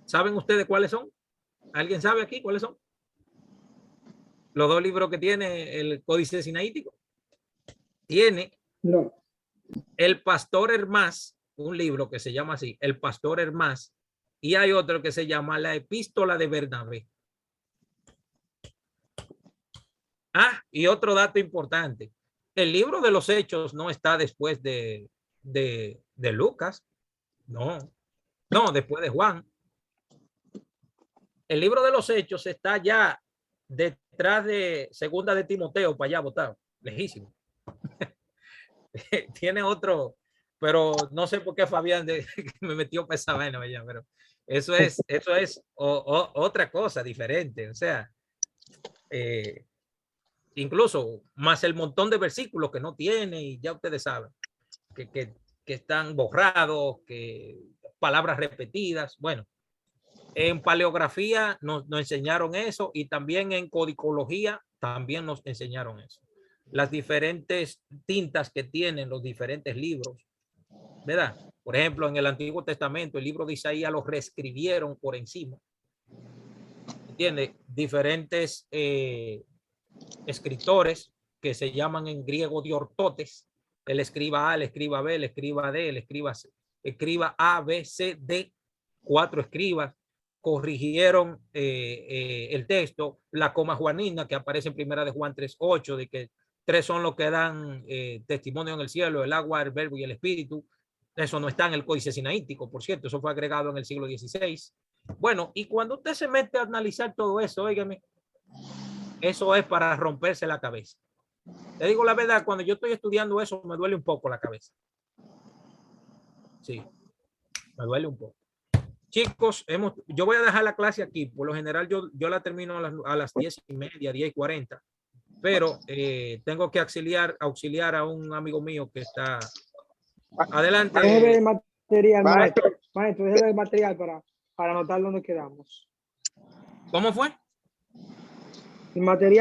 ¿Saben ustedes cuáles son? ¿Alguien sabe aquí cuáles son? Los 2 libros que tiene el Códice Sinaítico. Tiene el Pastor Hermás, un libro que se llama así, el Pastor Hermás, y hay otro que se llama la Epístola de Bernabé. Y otro dato importante, el libro de los Hechos no está después de Lucas, no, después de Juan. El libro de los Hechos está ya detrás de Segunda de Timoteo, para allá botado, lejísimo. Tiene otro, pero no sé por qué Fabián me metió para esa vaina allá, pero eso es otra cosa diferente. O sea, incluso más el montón de versículos que no tiene, y ya ustedes saben que están borrados, que palabras repetidas. Bueno, en paleografía nos enseñaron eso, y también en codicología también nos enseñaron eso. Las diferentes tintas que tienen los diferentes libros, ¿verdad? Por ejemplo, en el Antiguo Testamento, el libro de Isaías lo reescribieron por encima. ¿Entiendes? Diferentes escritores que se llaman en griego diortotes, el escriba A, el escriba B, el escriba D, el escriba C, escriba A, B, C, D, 4 escribas, corrigieron el texto, la coma juanina que aparece en primera de Juan 3:8, de que 3 son los que dan testimonio en el cielo, el agua, el verbo y el espíritu. Eso no está en el Códice Sinaítico, por cierto, eso fue agregado en el siglo XVI. Bueno, y cuando usted se mete a analizar todo eso, óigame, eso es para romperse la cabeza. Te digo la verdad, cuando yo estoy estudiando eso, me duele un poco la cabeza. Sí, me duele un poco. Chicos, yo voy a dejar la clase aquí. Por lo general, yo la termino a las 10:30, 10:40. Pero tengo que auxiliar a un amigo mío que está... Adelante. Deje el material, maestro. Maestro, deje el material para anotar dónde quedamos. ¿Cómo fue? El material.